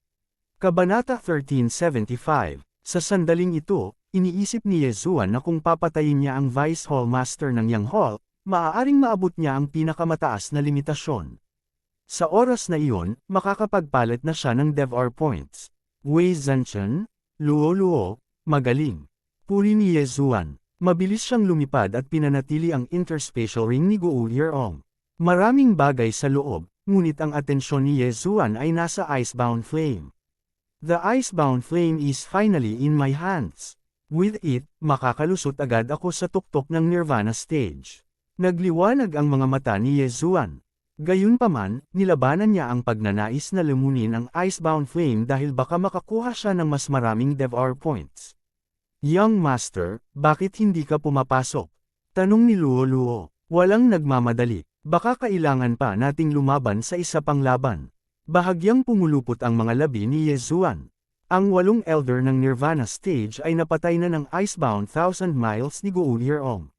Kabanata 1375. Sa sandaling ito, iniisip ni Yezuan na kung papatayin niya ang Vice Hall Master ng Yang Hall, maaaring maabot niya ang pinakamataas na limitasyon. Sa oras na iyon, makakapagpalit na siya ng DevR points. Wei Zhenchen, Luoluo, magaling. Puri ni Yezuan. Mabilis siyang lumipad at pinanatili ang interspatial ring ni Guo Yeong. Maraming bagay sa loob, ngunit ang atensyon ni Yezuan ay nasa Icebound Flame. The Icebound Flame is finally in my hands. With it, makakalusot agad ako sa tuktok ng Nirvana stage. Nagliwanag ang mga mata ni Yezuan. Gayunpaman, nilabanan niya ang pagnanais na lumunin ang Icebound Flame dahil baka makakuha siya ng mas maraming DevR points. Young Master, bakit hindi ka pumapasok? Tanong ni Luoluo. Walang nagmamadali. Baka kailangan pa nating lumaban sa isa pang laban. Bahagyang pumulupot ang mga labi ni Yezuan. Ang 8 elder ng Nirvana stage ay napatay na ng Icebound Thousand Miles ni Guo Yeong.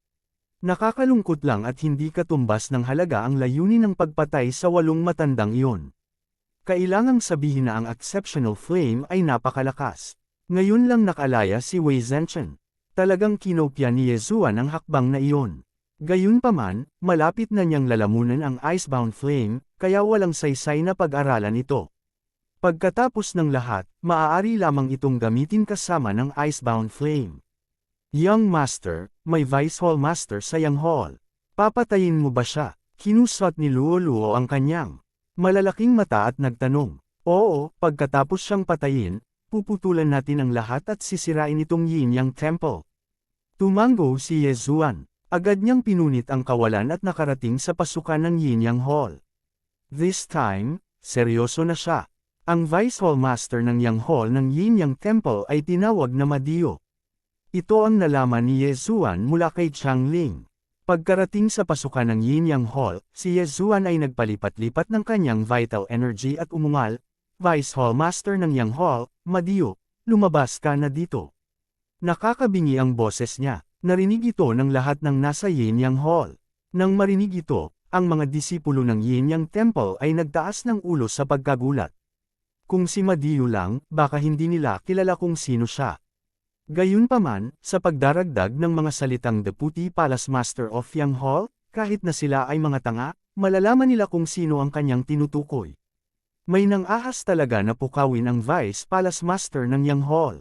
Nakakalungkot lang at hindi katumbas ng halaga ang layunin ng pagpatay sa 8 matandang iyon. Kailangang sabihin na ang Exceptional Flame ay napakalakas. Ngayon lang nakalaya si Wei Zhenchen. Talagang kinopya ni Yezuan ang hakbang na iyon. Gayunpaman, malapit na niyang lalamunan ang Icebound Flame, kaya walang saysay na pag-aralan ito. Pagkatapos ng lahat, maaari lamang itong gamitin kasama ng Icebound Flame. Young Master, may Vice Hall Master sa Yang Hall. Papatayin mo ba siya? Kinusot ni Luoluo ang kanyang malalaking mata at nagtanong. Oo, pagkatapos siyang patayin, puputulan natin ang lahat at sisirain itong Yin-Yang Temple. Tumango si Yezuan. Agad niyang pinunit ang kawalan at nakarating sa pasukan ng Yin-Yang Hall. This time, seryoso na siya. Ang Vice Hall Master ng Yang Hall ng Yin-Yang Temple ay tinawag na Madio. Ito ang nalaman ni Yezuan mula kay Changling. Pagkarating sa pasukan ng Yin-Yang Hall, si Yezuan ay nagpalipat-lipat ng kanyang vital energy at umungal. Vice Hall Master ng Yang Hall, Madio, lumabas ka na dito. Nakakabingi ang boses niya. Narinig ito ng lahat ng nasa Yin-Yang Hall. Nang marinig ito, ang mga disipulo ng Yin-Yang Temple ay nagtaas ng ulo sa pagkagulat. Kung si Madio lang, baka hindi nila kilala kung sino siya. Gayunpaman, sa pagdaragdag ng mga salitang Deputy Palace Master of Yang Hall, kahit na sila ay mga tanga, malalaman nila kung sino ang kanyang tinutukoy. May nang-ahas talaga na pukawin ang Vice Palace Master ng Yang Hall.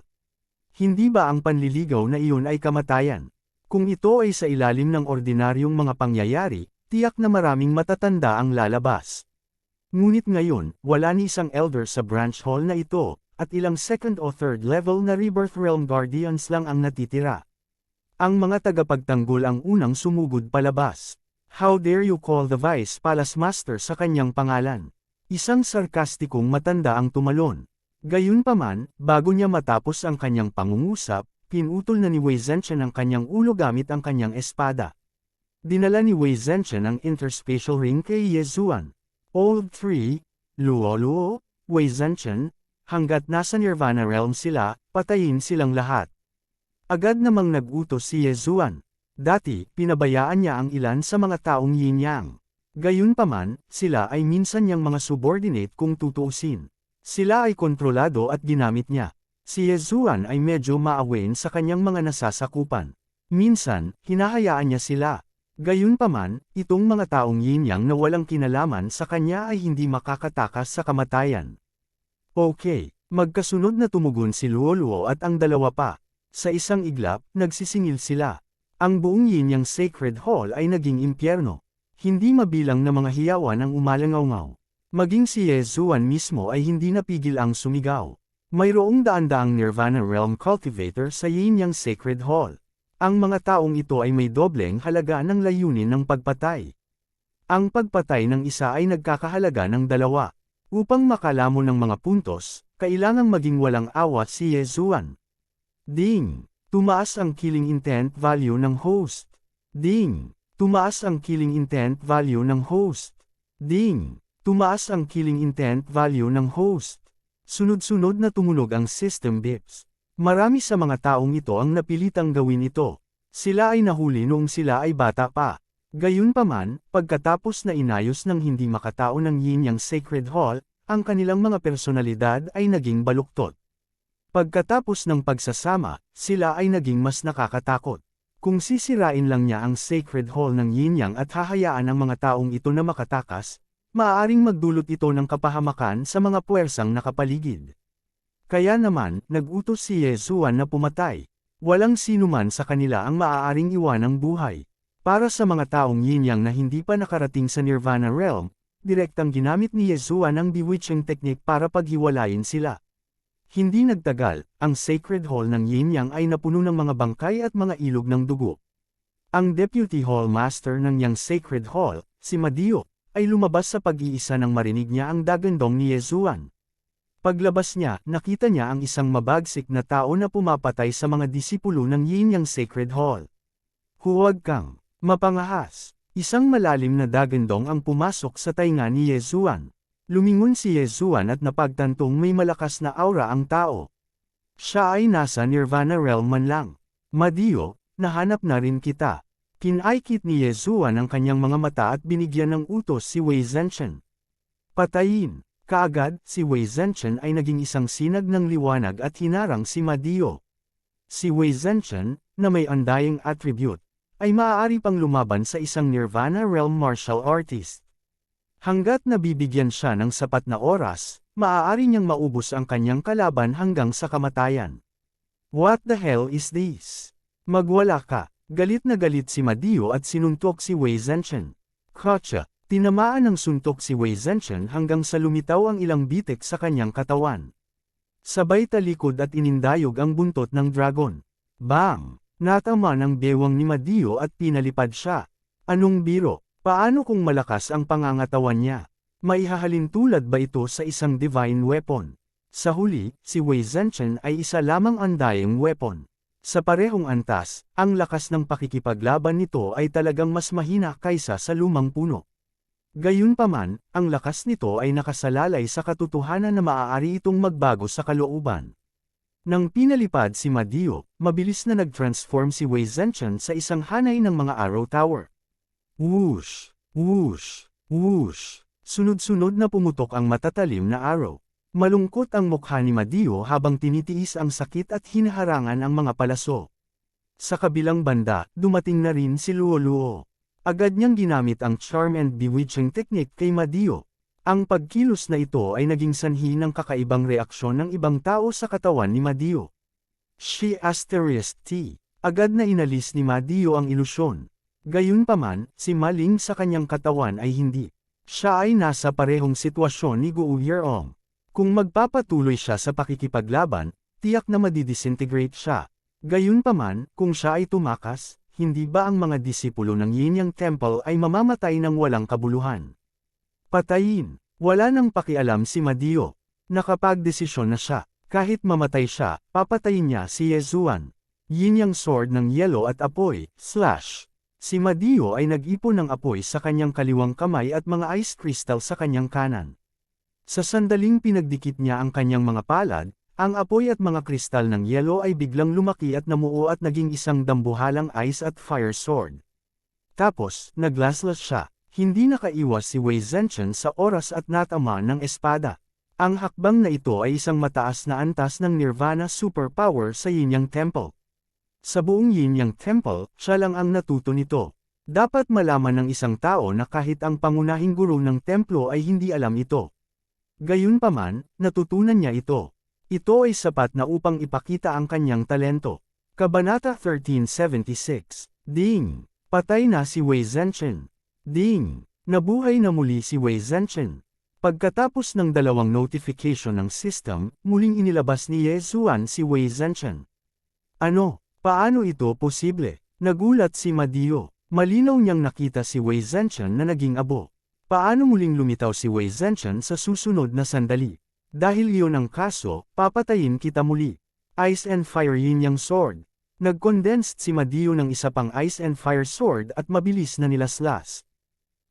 Hindi ba ang panliligaw na iyon ay kamatayan? Kung ito ay sa ilalim ng ordinaryong mga pangyayari, tiyak na maraming matatanda ang lalabas. Ngunit ngayon, wala ni isang elder sa branch hall na ito, at ilang second o third level na Rebirth Realm Guardians lang ang natitira. Ang mga tagapagtanggol ang unang sumugod palabas. How dare you call the Vice Palace Master sa kanyang pangalan? Isang sarkastikong matanda ang tumalon. Gayunpaman, bago niya matapos ang kanyang pangungusap, pinutol na ni Wei Zhenchen ang kanyang ulo gamit ang kanyang espada. Dinala ni Wei Zhenchen ang interspatial ring kay Ye Zuan. Old 3, Luo Luo, Wei Zhenchen, hanggat nasa Nirvana Realm sila, patayin silang lahat. Agad namang nag-utos si Ye Zuan. Dati, pinabayaan niya ang ilan sa mga taong yin-yang. Gayunpaman, sila ay minsan niyang mga subordinate kung tutuusin. Sila ay kontrolado at ginamit niya. Si Ye Zuan ay medyo maawain sa kanyang mga nasasakupan. Minsan, hinahayaan niya sila. Gayunpaman, itong mga taong yin-yang na walang kinalaman sa kanya ay hindi makakatakas sa kamatayan. Okay, magkasunod na tumugon si Luo Luo at ang dalawa pa. Sa isang iglap, nagsisingil sila. Ang buong yin-yang Sacred Hall ay naging impyerno. Hindi mabilang na mga hiyawan ang umalangaw-ngaw. Maging si Ye Zuan mismo ay hindi napigil ang sumigaw. Mayroong daan-daang Nirvana Realm Cultivator sa yin-yang Sacred Hall. Ang mga taong ito ay may dobleng halaga ng layunin ng pagpatay. Ang pagpatay ng isa ay nagkakahalaga ng dalawa. Upang makalamon ng mga puntos, kailangang maging walang awa si Ye Zuan. Ding! Tumaas ang killing intent value ng host. Ding! Tumaas ang killing intent value ng host. Ding! Tumaas ang killing intent value ng host. Sunod-sunod na tumunog ang system bips. Marami sa mga taong ito ang napilitang gawin ito. Sila ay nahuli noong sila ay bata pa. Gayunpaman, pagkatapos na inayos ng hindi makatao ng yin-yang Sacred Hall, ang kanilang mga personalidad ay naging baluktot. Pagkatapos ng pagsasama, sila ay naging mas nakakatakot. Kung sisirain lang niya ang Sacred Hall ng yin-yang at hahayaan ang mga taong ito na makatakas, maaaring magdulot ito ng kapahamakan sa mga puwersang nakapaligid. Kaya naman, nag-utos si Ye Zuan na pumatay. Walang sinuman sa kanila ang maaaring iwanang buhay. Para sa mga taong yin-yang na hindi pa nakarating sa Nirvana Realm, direktang ginamit ni Ye Zuan ang bewitching technique para paghiwalayin sila. Hindi nagtagal, ang Sacred Hall ng yin-yang ay napuno ng mga bangkay at mga ilog ng dugo. Ang Deputy Hall Master ng Yang Sacred Hall, si Madio, ay lumabas sa pag-iisa nang marinig niya ang dagandong ni Ye Zuan. Paglabas niya, nakita niya ang isang mabagsik na tao na pumapatay sa mga disipulo ng yin-yang Sacred Hall. Huwag kang mapangahas. Isang malalim na dagandong ang pumasok sa tainga ni Ye Zuan. Lumingon si Ye Zuan at napagtantong may malakas na aura ang tao. Siya ay nasa Nirvana Realm man lang. Madio, nahanap na rin kita. Pinaikit ni Ye Zuan ang kanyang mga mata at binigyan ng utos si Wei Zhenchen. Patayin. Kaagad, si Wei Zhenchen ay naging isang sinag ng liwanag at hinarang si Madio. Si Wei Zhenchen, na may undying attribute, ay maaari pang lumaban sa isang Nirvana Realm martial artist. Hanggat nabibigyan siya ng sapat na oras, maaari niyang maubos ang kanyang kalaban hanggang sa kamatayan. What the hell is this? Magwala ka. Galit na galit si Madio at sinuntok si Wei Zhenchen. Kotsa, tinamaan ng suntok si Wei Zhenchen hanggang sa lumitaw ang ilang bitik sa kanyang katawan. Sabay talikod at inindayog ang buntot ng dragon. Bang! Natama ng bewang ni Madio at pinalipad siya. Anong biro? Paano kung malakas ang pangangatawan niya? Maihahalin tulad ba ito sa isang divine weapon? Sa huli, si Wei Zhenchen ay isa lamang undying weapon. Sa parehong antas, ang lakas ng pakikipaglaban nito ay talagang mas mahina kaysa sa lumang puno. Gayunpaman, ang lakas nito ay nakasalalay sa katotohanan na maaari itong magbago sa kalooban. Nang pinalipad si Madio, mabilis na nag-transform si Wei Zhenchen sa isang hanay ng mga arrow tower. Whoosh! Whoosh! Whoosh! Sunod-sunod na pumutok ang matatalim na arrow. Malungkot ang mukha ni Madio habang tinitiis ang sakit at hinaharangan ang mga palaso. Sa kabilang banda, dumating na rin si Luo Luo. Agad niyang ginamit ang charm and bewitching technique kay Madio. Ang pagkilos na ito ay naging sanhi ng kakaibang reaksyon ng ibang tao sa katawan ni Madio. She asterisk T. Agad na inalis ni Madio ang ilusyon. Gayunpaman, si Maling sa kanyang katawan ay hindi. Siya ay nasa parehong sitwasyon ni Guo Yeong. Kung magpapatuloy siya sa pakikipaglaban, tiyak na madidisintegrate siya. Gayunpaman, kung siya ay tumakas, hindi ba ang mga disipulo ng Yin-Yang Temple ay mamamatay ng walang kabuluhan? Patayin! Wala nang pakialam si Madio. Nakapagdesisyon na siya. Kahit mamatay siya, papatayin niya si Ye Zuan. Yin Yang Sword ng Yelo at Apoy, Slash. Si Madio ay nag-ipon ng apoy sa kanyang kaliwang kamay at mga ice crystal sa kanyang kanan. Sa sandaling pinagdikit niya ang kanyang mga palad, ang apoy at mga kristal ng yelo ay biglang lumaki at namuo at naging isang dambuhalang ice at fire sword. Tapos, naglaslas siya. Hindi nakaiwas si Wei Zhenchen sa oras at natama ng espada. Ang hakbang na ito ay isang mataas na antas ng Nirvana superpower sa Yin Yang Temple. Sa buong Yin Yang Temple, siya lang ang natuto nito. Dapat malaman ng isang tao na kahit ang pangunahing guro ng templo ay hindi alam ito. Gayunpaman, natutunan niya ito. Ito ay sapat na upang ipakita ang kanyang talento. Kabanata 1376. Ding! Patay na si Wei Zhenchen. Ding! Nabuhay na muli si Wei Zhenchen. Pagkatapos ng dalawang notification ng system, muling inilabas ni Ye Zuan si Wei Zhenchen. Ano? Paano ito posible? Nagulat si Madio. Malinaw niyang nakita si Wei Zhenchen na naging abo. Paano muling lumitaw si Wei Zhenchen sa susunod na sandali? Dahil iyon ang kaso, papatayin kita muli. Ice and Fire Yin Yang Sword. Nag-condensed si Madio ng isa pang Ice and Fire Sword at mabilis na nilaslas.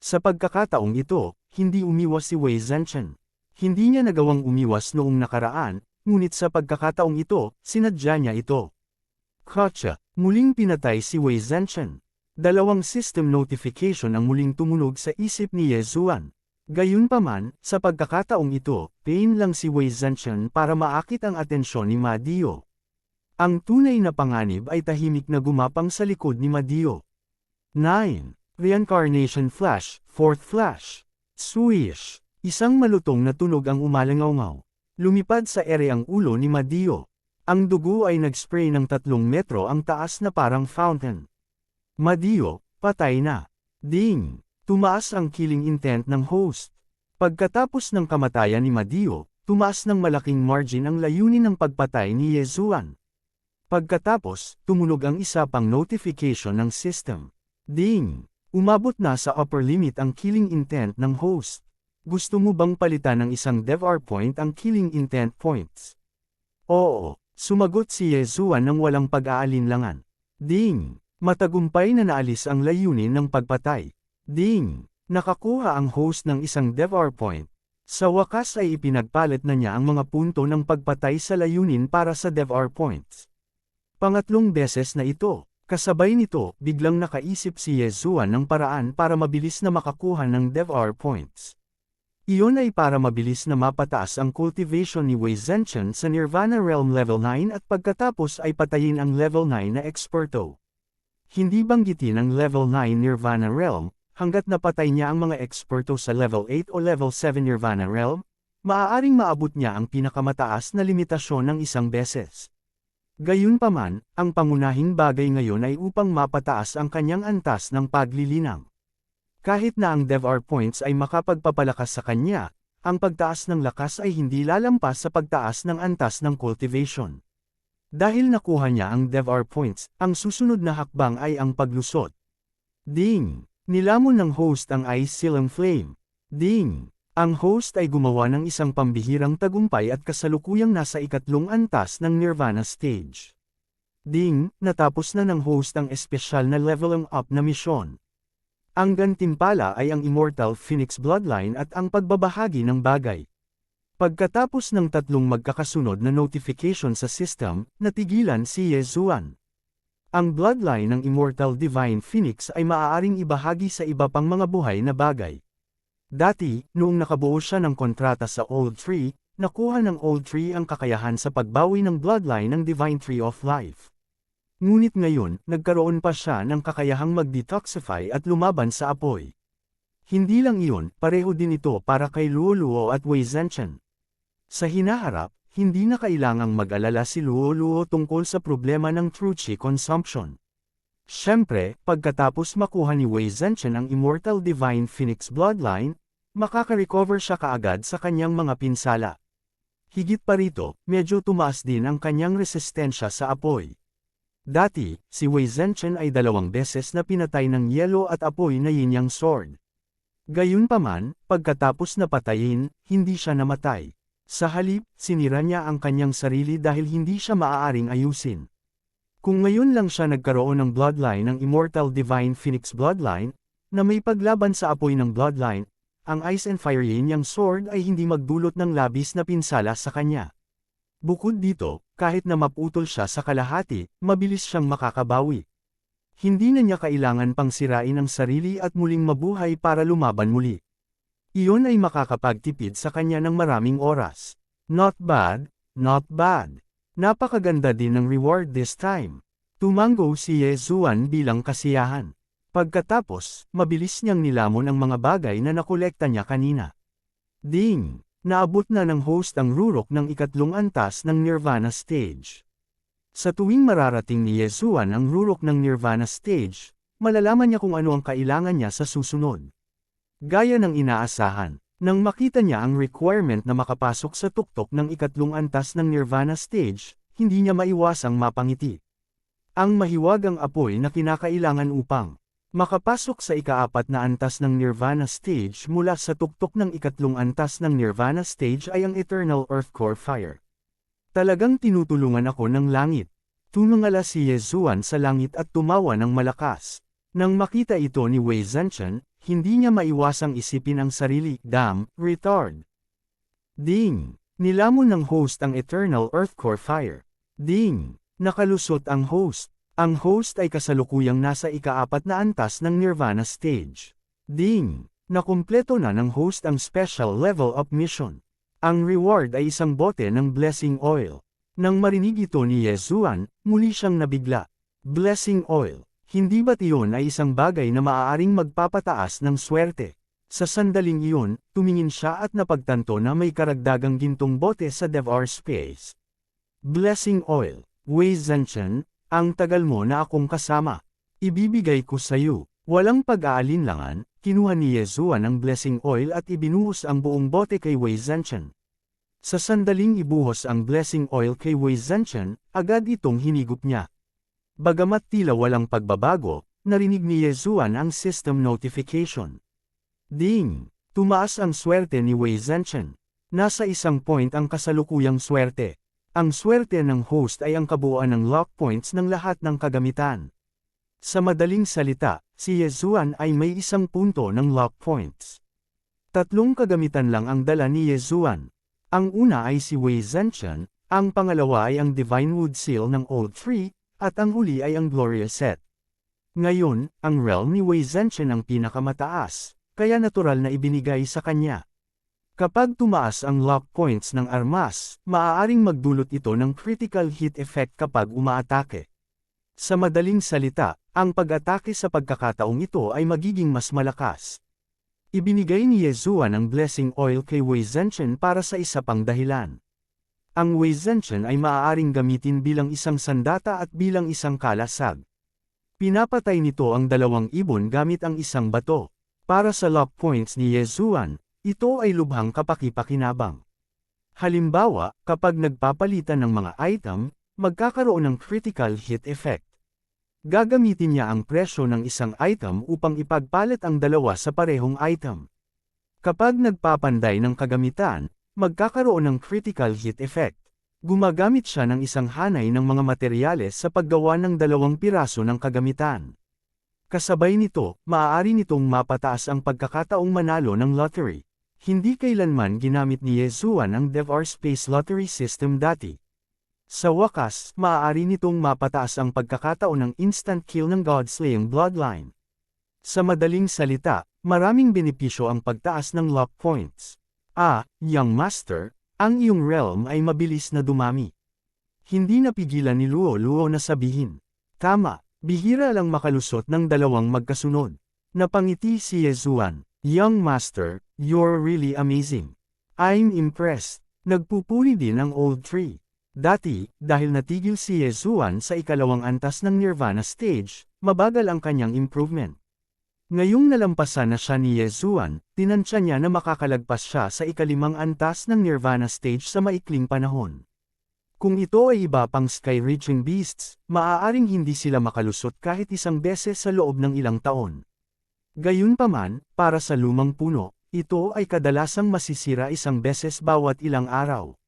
Sa pagkakataong ito, hindi umiwas si Wei Zhenchen. Hindi niya nagawang umiwas noong nakaraan, ngunit sa pagkakataong ito, sinadya niya ito. Gotcha! Muling pinatay si Wei Zhenchen. Dalawang system notification ang muling tumunog sa isip ni Ye Zuan. Gayunpaman, sa pagkakataong ito, pain lang si Wei Zhenchen para maakit ang atensyon ni Madio. Ang tunay na panganib ay tahimik na gumapang sa likod ni Madio. 9. Reincarnation Flash, 4th Flash. Swish! Isang malutong na tunog ang umalangaw-ngaw. Lumipad sa ere ang ulo ni Madio. Ang dugo ay nag-spray ng 3 metro ang taas na parang fountain. Madio, patay na. Ding! Tumaas ang killing intent ng host. Pagkatapos ng kamatayan ni Madio, tumaas ng malaking margin ang layunin ng pagpatay ni Ye Zuan. Pagkatapos, tumunog ang isa pang notification ng system. Ding! Umabot na sa upper limit ang killing intent ng host. Gusto mo bang palitan ng isang DevR point ang killing intent points? Oo, sumagot si Ye Zuan ng walang pag-aalinlangan. Ding! Matagumpay na naalis ang layunin ng pagpatay. Ding! Nakakuha ang host ng isang DevR point. Sa wakas ay ipinagpalit na niya ang mga punto ng pagpatay sa layunin para sa DevR points. Pangatlong beses na ito. Kasabay nito, biglang nakaisip si Ye Zuan ng paraan para mabilis na makakuha ng DevR points. Iyon ay para mabilis na mapataas ang cultivation ni Wei Zhenchen sa Nirvana Realm Level 9 at pagkatapos ay patayin ang Level 9 na eksperto. Hindi banggitin ang Level 9 Nirvana Realm, hanggat napatay niya ang mga eksperto sa Level 8 o Level 7 Nirvana Realm, maaaring maabot niya ang pinakamataas na limitasyon ng isang beses. Gayunpaman, ang pangunahing bagay ngayon ay upang mapataas ang kanyang antas ng paglilinang. Kahit na ang DevR points ay makapagpapalakas sa kanya, ang pagtaas ng lakas ay hindi lalampas sa pagtaas ng antas ng cultivation. Dahil nakuha niya ang DevR points, ang susunod na hakbang ay ang paglusot. Ding! Nilamon ng host ang Ice Silang Flame. Ding! Ang host ay gumawa ng isang pambihirang tagumpay at kasalukuyang nasa 3 antas ng Nirvana stage. Ding! Natapos na ng host ang espesyal na leveling up na misyon. Ang gantimpala ay ang Immortal Phoenix Bloodline at ang pagbabahagi ng bagay. Pagkatapos ng 3 magkakasunod na notification sa system, natigilan si Ye Zuan. Ang bloodline ng Immortal Divine Phoenix ay maaaring ibahagi sa iba pang mga buhay na bagay. Dati, noong nakabuo siya ng kontrata sa Old Tree, nakuha ng Old Tree ang kakayahan sa pagbawi ng bloodline ng Divine Tree of Life. Ngunit ngayon, nagkaroon pa siya ng kakayahang mag-detoxify at lumaban sa apoy. Hindi lang iyon, pareho din ito para kay Luo Luo at Wei Zhenchen. Sa hinaharap, hindi na kailangang mag-alala si Luo Luo tungkol sa problema ng true chi consumption. Siyempre, pagkatapos makuha ni Wei Zhenchen ang Immortal Divine Phoenix Bloodline, makaka-recover siya kaagad sa kanyang mga pinsala. Higit pa rito, medyo tumaas din ang kanyang resistensya sa apoy. Dati, si Wei Zhenchen ay 2 beses na pinatay ng yelo at apoy na Yin Yang Sword. Gayunpaman, pagkatapos na patayin, hindi siya namatay. Sa halip, sinira niya ang kanyang sarili dahil hindi siya maaaring ayusin. Kung ngayon lang siya nagkaroon ng bloodline ng Immortal Divine Phoenix Bloodline, na may paglaban sa apoy ng bloodline, ang Ice and Fire Yin Yang Sword ay hindi magdulot ng labis na pinsala sa kanya. Bukod dito, kahit na maputol siya sa kalahati, mabilis siyang makakabawi. Hindi na niya kailangan pang sirain ang sarili at muling mabuhay para lumaban muli. Iyon ay makakapagtipid sa kanya ng maraming oras. Not bad, not bad. Napakaganda din ng reward this time. Tumango si Ye Zuan bilang kasiyahan. Pagkatapos, mabilis niyang nilamon ang mga bagay na nakolekta niya kanina. Ding! Naabot na ng host ang rurok ng ikatlong antas ng Nirvana Stage. Sa tuwing mararating ni Ye Zuan ang rurok ng Nirvana Stage, malalaman niya kung ano ang kailangan niya sa susunod. Gaya ng inaasahan, nang makita niya ang requirement na makapasok sa tuktok ng ikatlong antas ng Nirvana Stage, hindi niya maiwasang mapangiti. Ang mahiwagang apoy na kinakailangan upang makapasok sa ikaapat na antas ng Nirvana Stage mula sa tuktok ng ikatlong antas ng Nirvana Stage ay ang Eternal Earth Core Fire. Talagang tinutulungan ako ng langit. Tumangala si Ye Zuan sa langit at tumawa ng malakas. Nang makita ito ni Wei Zhenchen, hindi niya maiwasang isipin ang sarili, damn, retard. Ding! Nilamon ng host ang Eternal Earth Core Fire. Ding! Nakalusot ang host. Ang host ay kasalukuyang nasa ikaapat na antas ng Nirvana Stage. Ding! Nakumpleto na ng host ang special level up mission. Ang reward ay isang bote ng blessing oil. Nang marinig ito ni Ye Zuan, muli siyang nabigla. Blessing oil. Hindi ba't iyon ay isang bagay na maaaring magpapataas ng swerte? Sa sandaling iyon, tumingin siya at napagtanto na may karagdagang gintong bote sa DevR Space. Blessing oil. Wei Zhenchen, ang tagal mo na akong kasama. Ibibigay ko sa iyo. Walang pag-aalinlangan, kinuha ni Ye Zuan ang blessing oil at ibinuhos ang buong bote kay Wei Zhenchen. Sa sandaling ibuhos ang blessing oil kay Wei Zhenchen, agad itong hinigup niya. Bagamat tila walang pagbabago, narinig ni Ye Zuan ang system notification. Ding! Tumaas ang swerte ni Wei Zhenchen. Nasa isang point ang kasalukuyang swerte. Ang swerte ng host ay ang kabuuan ng lock points ng lahat ng kagamitan. Sa madaling salita, si Ye Zuan ay may isang punto ng lock points. Tatlong kagamitan lang ang dala ni Ye Zuan. Ang una ay si Wei Zhenchen, ang pangalawa ay ang Divine Wood Seal ng Old Tree, at ang huli ay ang Glorious Set. Ngayon, ang realm ni Wei Zhenchen ang pinakamataas, kaya natural na ibinigay sa kanya. Kapag tumaas ang lock points ng armas, maaaring magdulot ito ng critical hit effect kapag umaatake. Sa madaling salita, ang pag-atake sa pagkakataong ito ay magiging mas malakas. Ibinigay ni Ye Zuan ang blessing oil kay Wei Zhenchen para sa isa pang dahilan. Ang Wei Zhenchen ay maaaring gamitin bilang isang sandata at bilang isang kalasag. Pinapatay nito ang dalawang ibon gamit ang isang bato. Para sa lock points ni Ye Zuan, ito ay lubhang kapaki-pakinabang. Halimbawa, kapag nagpapalitan ng mga item, magkakaroon ng critical hit effect. Gagamitin niya ang presyo ng isang item upang ipagpalit ang dalawa sa parehong item. Kapag nagpapanday ng kagamitan, magkakaroon ng critical hit effect. Gumagamit siya ng isang hanay ng mga materyales sa paggawa ng dalawang piraso ng kagamitan. Kasabay nito, maaari nitong mapataas ang pagkakataong manalo ng lottery. Hindi kailanman ginamit ni Ye Zuan ang DevR Space Lottery System dati. Sa wakas, maaari nitong mapataas ang pagkakataon ng instant kill ng God-slaying bloodline. Sa madaling salita, maraming benepisyo ang pagtaas ng lock points. Young Master, ang iyong realm ay mabilis na dumami. Hindi napigilan ni Luo Luo na sabihin. Tama, bihira lang makalusot ng dalawang magkasunod. Napangiti si Ye Zuan. Young Master, you're really amazing. I'm impressed. Nagpupuri din ang Old Tree. Dati, dahil natigil si Ye Zuan sa ikalawang antas ng Nirvana Stage, mabagal ang kanyang improvement. Ngayong nalampasan na siya ni Ye Zuan, tinansya niya na makakalagpas siya sa ikalimang antas ng Nirvana Stage sa maikling panahon. Kung ito ay iba pang sky-reaching beasts, maaaring hindi sila makalusot kahit isang beses sa loob ng ilang taon. Gayunpaman, para sa lumang puno, ito ay kadalasang masisira isang beses bawat ilang araw.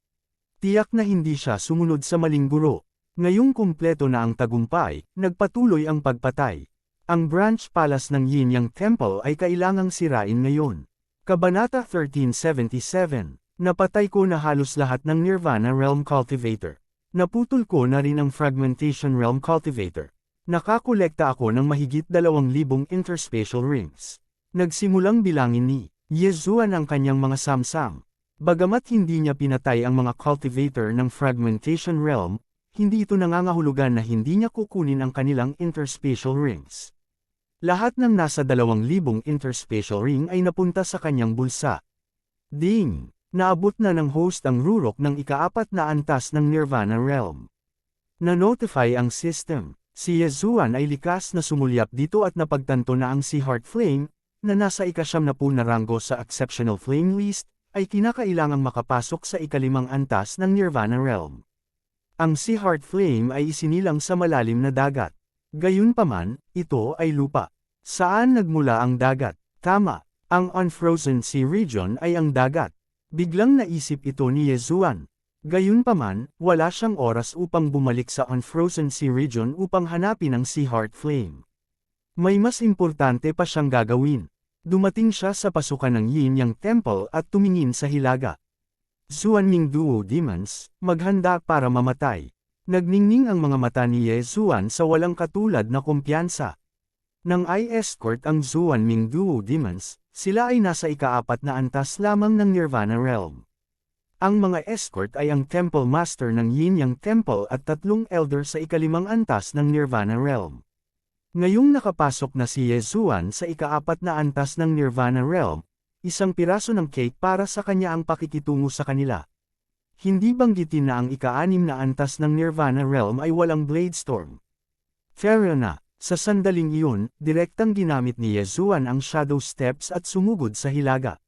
Tiyak na hindi siya sumunod sa maling guro. Ngayong kumpleto na ang tagumpay, nagpatuloy ang pagpatay. Ang branch palace ng Yin Yang Temple ay kailangang sirain ngayon. Kabanata 1377. Napatay ko na halos lahat ng Nirvana Realm Cultivator. Naputol ko na rin ang Fragmentation Realm Cultivator. Nakakolekta ako ng mahigit 2,000 interspatial rings. Nagsimulang bilangin ni Yezuan ang kanyang mga samsam. Bagamat hindi niya pinatay ang mga cultivator ng Fragmentation Realm, hindi ito nangangahulugan na hindi niya kukunin ang kanilang interspatial rings. Lahat ng nasa 2,000 interspatial ring ay napunta sa kanyang bulsa. Ding! Naabot na ng host ang rurok ng ika-4 na antas ng Nirvana Realm. Na-notify ang system. Si Yezuan ay likas na sumulyap dito at napagtanto na ang si Heart Flame, na nasa ika-70 na ranggo sa Exceptional Flame List, ay kinakailangang makapasok sa ika-5 antas ng Nirvana Realm. Ang si Heart Flame ay isinilang sa malalim na dagat. Gayunpaman, ito ay lupa. Saan nagmula ang dagat? Tama, ang Unfrozen Sea Region ay ang dagat. Biglang naisip ito ni Yezuan. Gayunpaman, wala siyang oras upang bumalik sa Unfrozen Sea Region upang hanapin ang si Heart Flame. May mas importante pa siyang gagawin. Dumating siya sa pasukan ng Yin Yang Temple at tumingin sa hilaga. Zuanming Duo Demons, maghanda para mamatay. Nagningning ang mga mata ni Yezuan sa walang katulad na kumpiyansa. Nang i-escort ang Zuanming Duo Demons, sila ay nasa ika-4 na antas lamang ng Nirvana Realm. Ang mga escort ay ang Temple Master ng Yin Yang Temple at 3 Elder sa ika-5 antas ng Nirvana Realm. Ngayong nakapasok na si Yezuan sa ika-4 na antas ng Nirvana Realm, isang piraso ng cake para sa kanya ang pakikitungo sa kanila. Hindi banggitin na ang ika-6 na antas ng Nirvana Realm ay walang Blade Storm. Fair na, sa sandaling iyon, direktang ginamit ni Yezuan ang Shadow Steps at sumugod sa hilaga.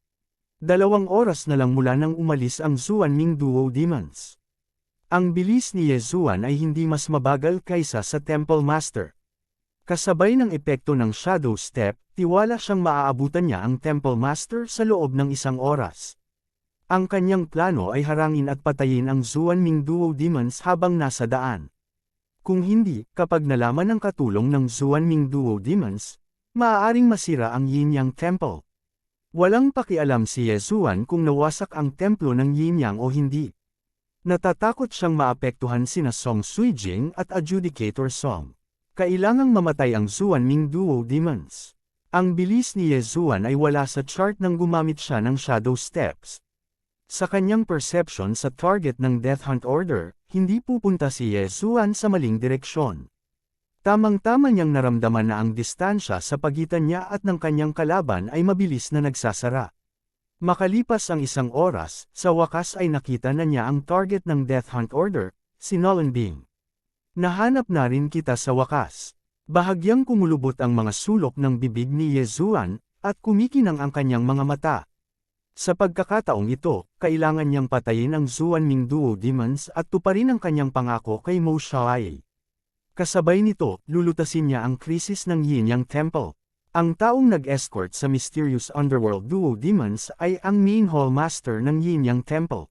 2 oras na lang mula nang umalis ang Zuanming Duo Demons. Ang bilis ni Yezuan ay hindi mas mabagal kaysa sa Temple Master. Kasabay ng epekto ng Shadow Step, tiwala siyang maaabutan niya ang Temple Master sa loob ng 1 oras. Ang kanyang plano ay harangin at patayin ang Zuanming Duo Demons habang nasa daan. Kung hindi, kapag nalaman ang katulong ng Zuanming Duo Demons, maaaring masira ang Yin Yang Temple. Walang pakialam si Yezuan kung nawasak ang templo ng Yin Yang o hindi. Natatakot siyang maapektuhan sina Song Suijing at Adjudicator Song. Kailangang mamatay ang Zuanming Duo Demons. Ang bilis ni Yezuan ay wala sa chart nang gumamit siya ng Shadow Steps. Sa kanyang perception sa target ng Death Hunt Order, hindi pupunta si Yezuan sa maling direksyon. Tamang-tama niyang naramdaman na ang distansya sa pagitan niya at ng kanyang kalaban ay mabilis na nagsasara. Makalipas ang 1 oras, sa wakas ay nakita na niya ang target ng Death Hunt Order, si Nolan Bing. Nahanap na rin kita sa wakas. Bahagyang kumulubot ang mga sulok ng bibig ni Yezuan, at kumikinang ang kanyang mga mata. Sa pagkakataong ito, kailangan niyang patayin ang Zuanming Duo Demons at tuparin ang kanyang pangako kay Mo Xiaoye. Kasabay nito, lulutasin niya ang krisis ng Yin Yang Temple. Ang taong nag-escort sa Mysterious Underworld Duo Demons ay ang Main Hall Master ng Yin Yang Temple.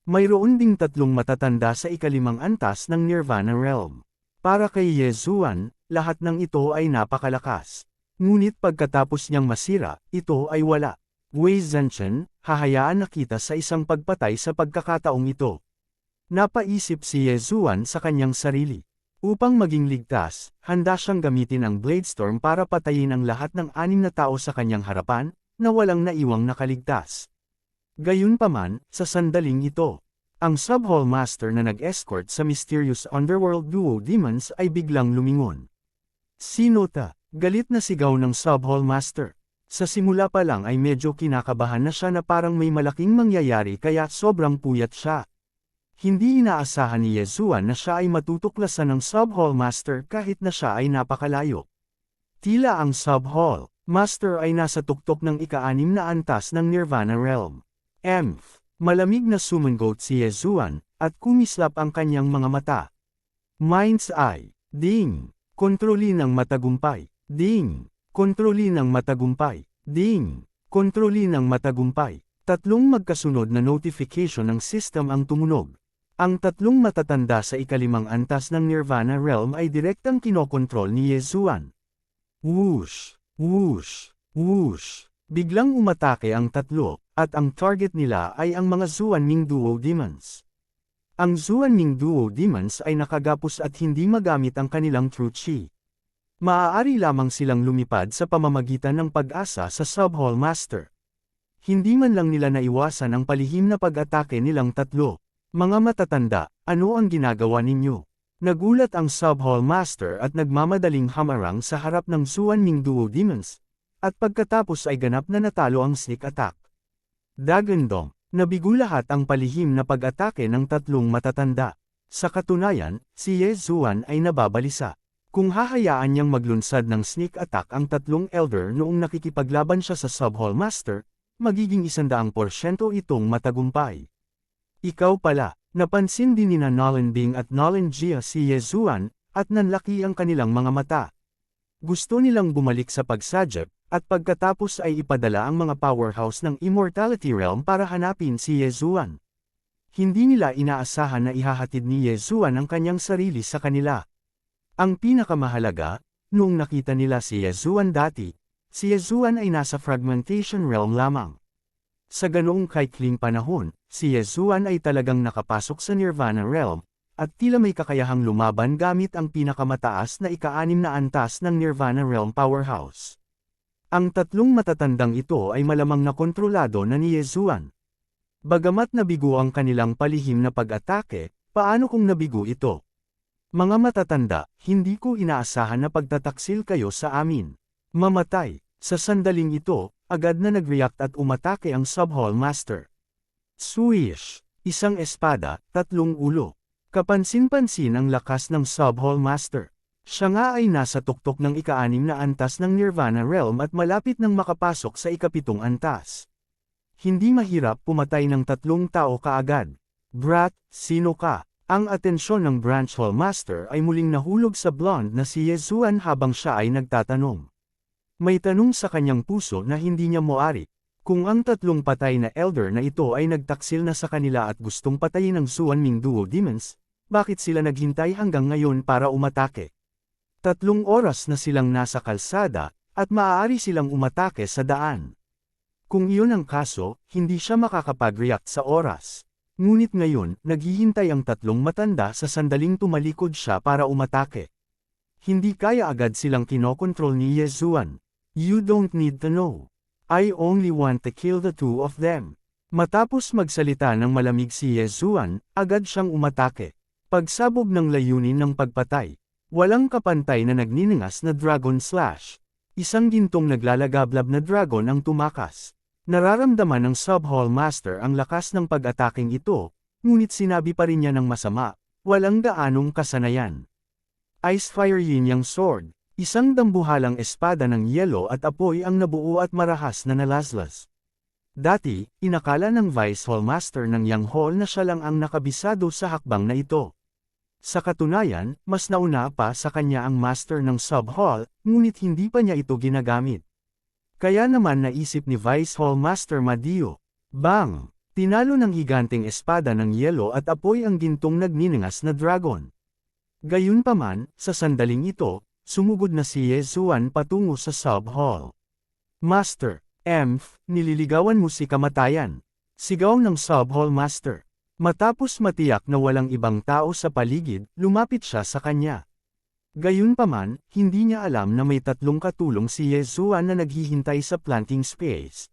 Mayroon ding 3 matatanda sa ika-5 antas ng Nirvana Realm. Para kay Yezuan, lahat ng ito ay napakalakas. Ngunit pagkatapos niyang masira, ito ay wala. Wei Zhenchen, hahayaan na kita sa isang pagpatay sa pagkakataong ito. Napaisip si Yezuan sa kanyang sarili. Upang maging ligtas, handa siyang gamitin ang Bladestorm para patayin ang lahat ng 6 na tao sa kanyang harapan, na walang naiwang nakaligtas. Gayunpaman, sa sandaling ito, ang Subhall Master na nag-escort sa Mysterious Underworld Duo Demons ay biglang lumingon. Sino ta? Galit na sigaw ng Subhall Master. Sa simula pa lang ay medyo kinakabahan na siya na parang may malaking mangyayari kaya sobrang puyat siya. Hindi inaasahan ni Yezuan na siya ay matutuklasan ng Subhall Master kahit na siya ay napakalayo. Tila ang Subhall Master ay nasa tuktok ng ika-6 na antas ng Nirvana Realm. Malamig na sumangot si Yezuan, at kumislap ang kanyang mga mata. Mind's Eye. Ding! Kontrolin ng matagumpay. Ding! Kontrolin ng matagumpay. Ding! Kontrolin ng matagumpay. 3 magkasunod na notification ng system ang tumunog. Ang tatlong matatanda sa ikalimang antas ng Nirvana Realm ay direktang kinokontrol ni Yezuan. Whoosh! Whoosh! Whoosh! Biglang umatake ang tatlo, at ang target nila ay ang mga Xuanming Duo Demons. Ang Xuanming Duo Demons ay nakagapos at hindi magamit ang kanilang True Chi. Maaari lamang silang lumipad sa pamamagitan ng pag-asa sa Subhall Master. Hindi man lang nila naiwasan ang palihim na pag-atake nilang tatlo. Mga matatanda, ano ang ginagawa ninyo? Nagulat ang Subhall Master at nagmamadaling hamarang sa harap ng Xuanming Duo Demons, at pagkatapos ay ganap na natalo ang sneak attack. Dagandong, nabigo lahat ang palihim na pag-atake ng tatlong matatanda. Sa katunayan, si Yezuan ay nababalisa. Kung hahayaan niyang maglunsad ng sneak attack ang tatlong elder noong nakikipaglaban siya sa Subhall Master, magiging 100% itong matagumpay. Ikaw pala, napansin din nina Nolan Bing at Nolan Jia si Yezuan, at nanlaki ang kanilang mga mata. Gusto nilang bumalik sa pagsadya, at pagkatapos ay ipadala ang mga powerhouse ng Immortality Realm para hanapin si Yezuan. Hindi nila inaasahan na ihahatid ni Yezuan ang kanyang sarili sa kanila. Ang pinakamahalaga, noong nakita nila si Yezuan dati, si Yezuan ay nasa Fragmentation Realm lamang. Sa ganoong kaikling panahon, si Yezuan ay talagang nakapasok sa Nirvana Realm, at tila may kakayahang lumaban gamit ang pinakamataas na ika-6 na antas ng Nirvana Realm Powerhouse. Ang tatlong matatandang ito ay malamang na kontrolado na ni Yezuan. Bagamat nabigo ang kanilang palihim na pag-atake, paano kung nabigo ito? Mga matatanda, hindi ko inaasahan na pagtataksil kayo sa amin. Mamatay. Sa sandaling ito, agad na nag-react at umatake ang Subhall Master. Swish! Isang espada, tatlong ulo. Kapansin-pansin ang lakas ng Subhall Master. Siya nga ay nasa tuktok ng ika-6 na antas ng Nirvana Realm at malapit nang makapasok sa ika-7 antas. Hindi mahirap pumatay ng tatlong tao kaagad. Brat, sino ka? Ang atensyon ng Branch Hall Master ay muling nahulog sa blonde na si Yezuan habang siya ay nagtatanong. May tanong sa kanyang puso na hindi niya moari. Kung ang tatlong patay na elder na ito ay nagtaksil na sa kanila at gustong patayin ang Xuanming Duo Demons, bakit sila naghintay hanggang ngayon para umatake? 3 oras na silang nasa kalsada, at maaari silang umatake sa daan. Kung iyon ang kaso, hindi siya makakapag-react sa oras. Ngunit ngayon, naghihintay ang tatlong matanda sa sandaling tumalikod siya para umatake. Hindi kaya agad silang kinokontrol ni Yezuan. You don't need to know. I only want to kill the two of them. Matapos magsalita ng malamig si Yezuan, agad siyang umatake. Pagsabog ng layunin ng pagpatay. Walang kapantay na nagniningas na Dragon Slash. Isang gintong naglalagablab na dragon ang tumakas. Nararamdaman ng Subhall Master ang lakas ng pag-ataking ito, ngunit sinabi pa rin niya ng masama, walang gaanong kasanayan. Icefire Yin Yang Sword. Isang dambuhalang espada ng yelo at apoy ang nabuo at marahas na nalaslas. Dati, inakala ng Vice Hall Master ng Yang Hall na siya lang ang nakabisado sa hakbang na ito. Sa katunayan, mas nauna pa sa kanya ang Master ng Sub-Hall, ngunit hindi pa niya ito ginagamit. Kaya naman naisip ni Vice Hall Master Madio. Bang! Tinalo ng higanteng espada ng yelo at apoy ang gintong nagniningas na dragon. Gayunpaman, sa sandaling ito, sumugod na si Yezuan patungo sa Sub-Hall. Master, nililigawan mo si kamatayan. Sigaw ng Sub-Hall Master. Matapos matiyak na walang ibang tao sa paligid, lumapit siya sa kanya. Gayunpaman, hindi niya alam na may 3 katulong si Yezuan na naghihintay sa planting space.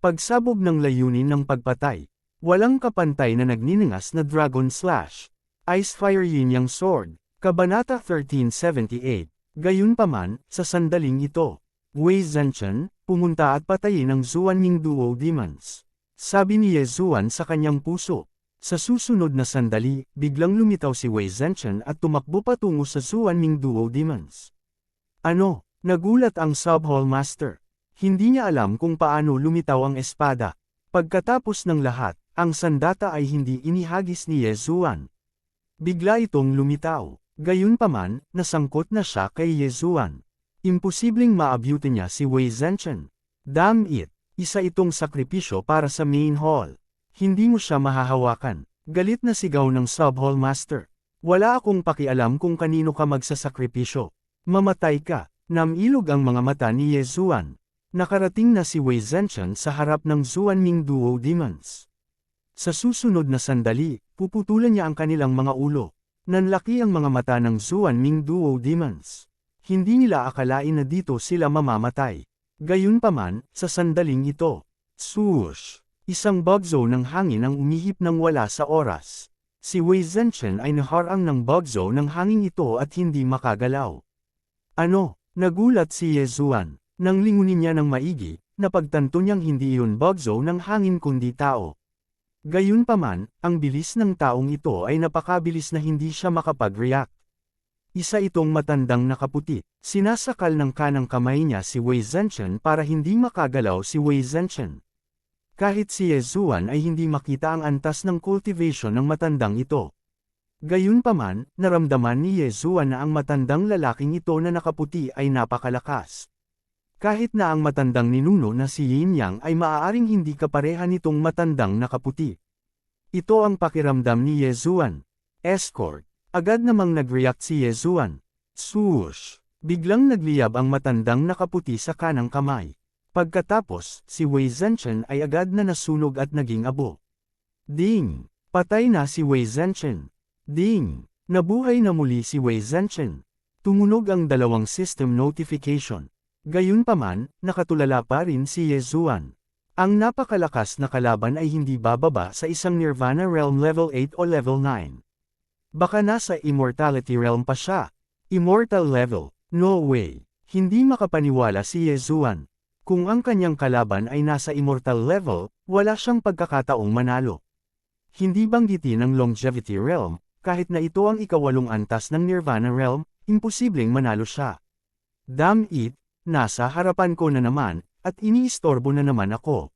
Pagsabog ng layunin ng pagpatay. Walang kapantay na nagniningas na Dragon Slash. Icefire Yin Yang Sword. Kabanata 1378. Gayunpaman, sa sandaling ito, Wei Zhenchen, pumunta at patayin ang Xuanming Duo Demons. Sabi ni Yezuan sa kanyang puso. Sa susunod na sandali, biglang lumitaw si Wei Zhenchen at tumakbo patungo sa Xuanming Duo Demons. Ano? Nagulat ang Sub-Hall Master. Hindi niya alam kung paano lumitaw ang espada. Pagkatapos ng lahat, ang sandata ay hindi inihagis ni Yezuan. Bigla itong lumitaw. Gayunpaman, nasangkot na siya kay Yezuan. Imposibleng maabuti niya si Wei Zhenchen. Damn it! Isa itong sakripisyo para sa main hall. Hindi mo siya mahahawakan. Galit na sigaw ng Subhall Master. Wala akong pakialam kung kanino ka magsasakripisyo. Mamatay ka. Namilog ang mga mata ni Ye Zuan. Nakarating na si Wei Zhenchen sa harap ng Zuanming Duo Demons. Sa susunod na sandali, puputulan niya ang kanilang mga ulo. Nanlaki ang mga mata ng Zuanming Duo Demons. Hindi nila akalain na dito sila mamamatay. Gayunpaman, sa sandaling ito, swoosh! Isang bagzo ng hangin ang umihip ng wala sa oras. Si Wei Zhenchen ay naharang ng bagzo ng hangin ito at hindi makagalaw. Ano? Nagulat si Ye Zuan. Nang lingunin niya ng maigi, napagtanto niyang hindi iyon bagzo ng hangin kundi tao. Gayunpaman, ang bilis ng taong ito ay napakabilis na hindi siya makapag-react. Isa itong matandang nakaputi. Sinasakal ng kanang kamay niya si Wei Zhenchen para hindi makagalaw si Wei Zhenchen. Kahit si Ye Zuan ay hindi makita ang antas ng cultivation ng matandang ito. Gayunpaman, naramdaman ni Ye Zuan na ang matandang lalaking ito na nakaputi ay napakalakas. Kahit na ang matandang ninuno na si Yin Yang ay maaaring hindi kapareha nitong matandang nakaputi. Ito ang pakiramdam ni Ye Zuan. Escort. Agad namang nag-react si Ye Zuan. Swoosh! Biglang nagliyab ang matandang nakaputi sa kanang kamay. Pagkatapos, si Wei Zhenchen ay agad na nasunog at naging abo. Ding! Patay na si Wei Zhenchen. Ding! Nabuhay na muli si Wei Zhenchen. Tumunog ang dalawang system notification. Gayunpaman, nakatulala pa rin si Ye Zuan. Ang napakalakas na kalaban ay hindi bababa sa isang Nirvana Realm level 8 o level 9. Baka nasa Immortality Realm pa siya. Immortal level. No way. Hindi makapaniwala si Ye Zuan. Kung ang kanyang kalaban ay nasa Immortal level, wala siyang pagkakataong manalo. Hindi banggitin ng Longevity Realm, kahit na ito ang ikawalong antas ng Nirvana Realm, imposibleng manalo siya. Damn it, nasa harapan ko na naman, at iniistorbo na naman ako.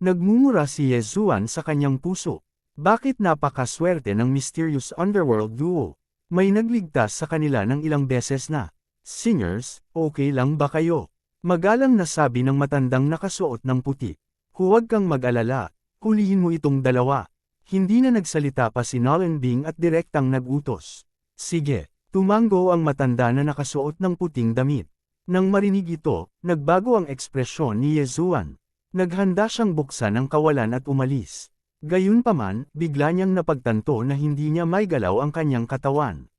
Nagmumura si Ye Zuan sa kanyang puso. Bakit napakaswerte ng Mysterious Underworld Duo? May nagligtas sa kanila ng ilang beses na. Singers, okay lang ba kayo? Magalang na sabi ng matandang nakasuot ng puti. Huwag kang mag-alala, hulihin mo itong dalawa. Hindi na nagsalita pa si Nolan Bing at direktang nag-utos. Sige, tumango ang matanda na nakasuot ng puting damit. Nang marinig ito, nagbago ang ekspresyon ni Ye Zuan. Naghanda siyang buksan ang kawalan at umalis. Gayunpaman, bigla niyang napagtanto na hindi niya maigalaw ang kanyang katawan.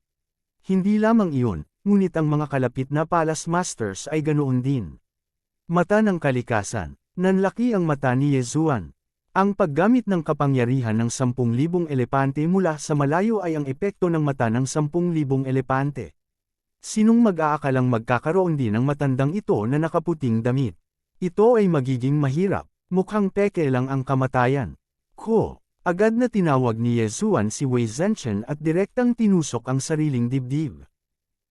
Hindi lamang iyon, ngunit ang mga kalapit na Palace Masters ay ganoon din. Mata ng kalikasan. Nanlaki ang mata ni Ye Zuan. Ang paggamit ng kapangyarihan ng 10,000 elepante mula sa malayo ay ang epekto ng mata ng 10,000 elepante. Sinong mag-aakalang magkakaroon din ng matandang ito na nakaputing damit? Ito ay magiging mahirap. Mukhang peke lang ang kamatayan. Agad na tinawag ni Ye Zuan si Wei Zhenchen at direktang tinusok ang sariling dibdib.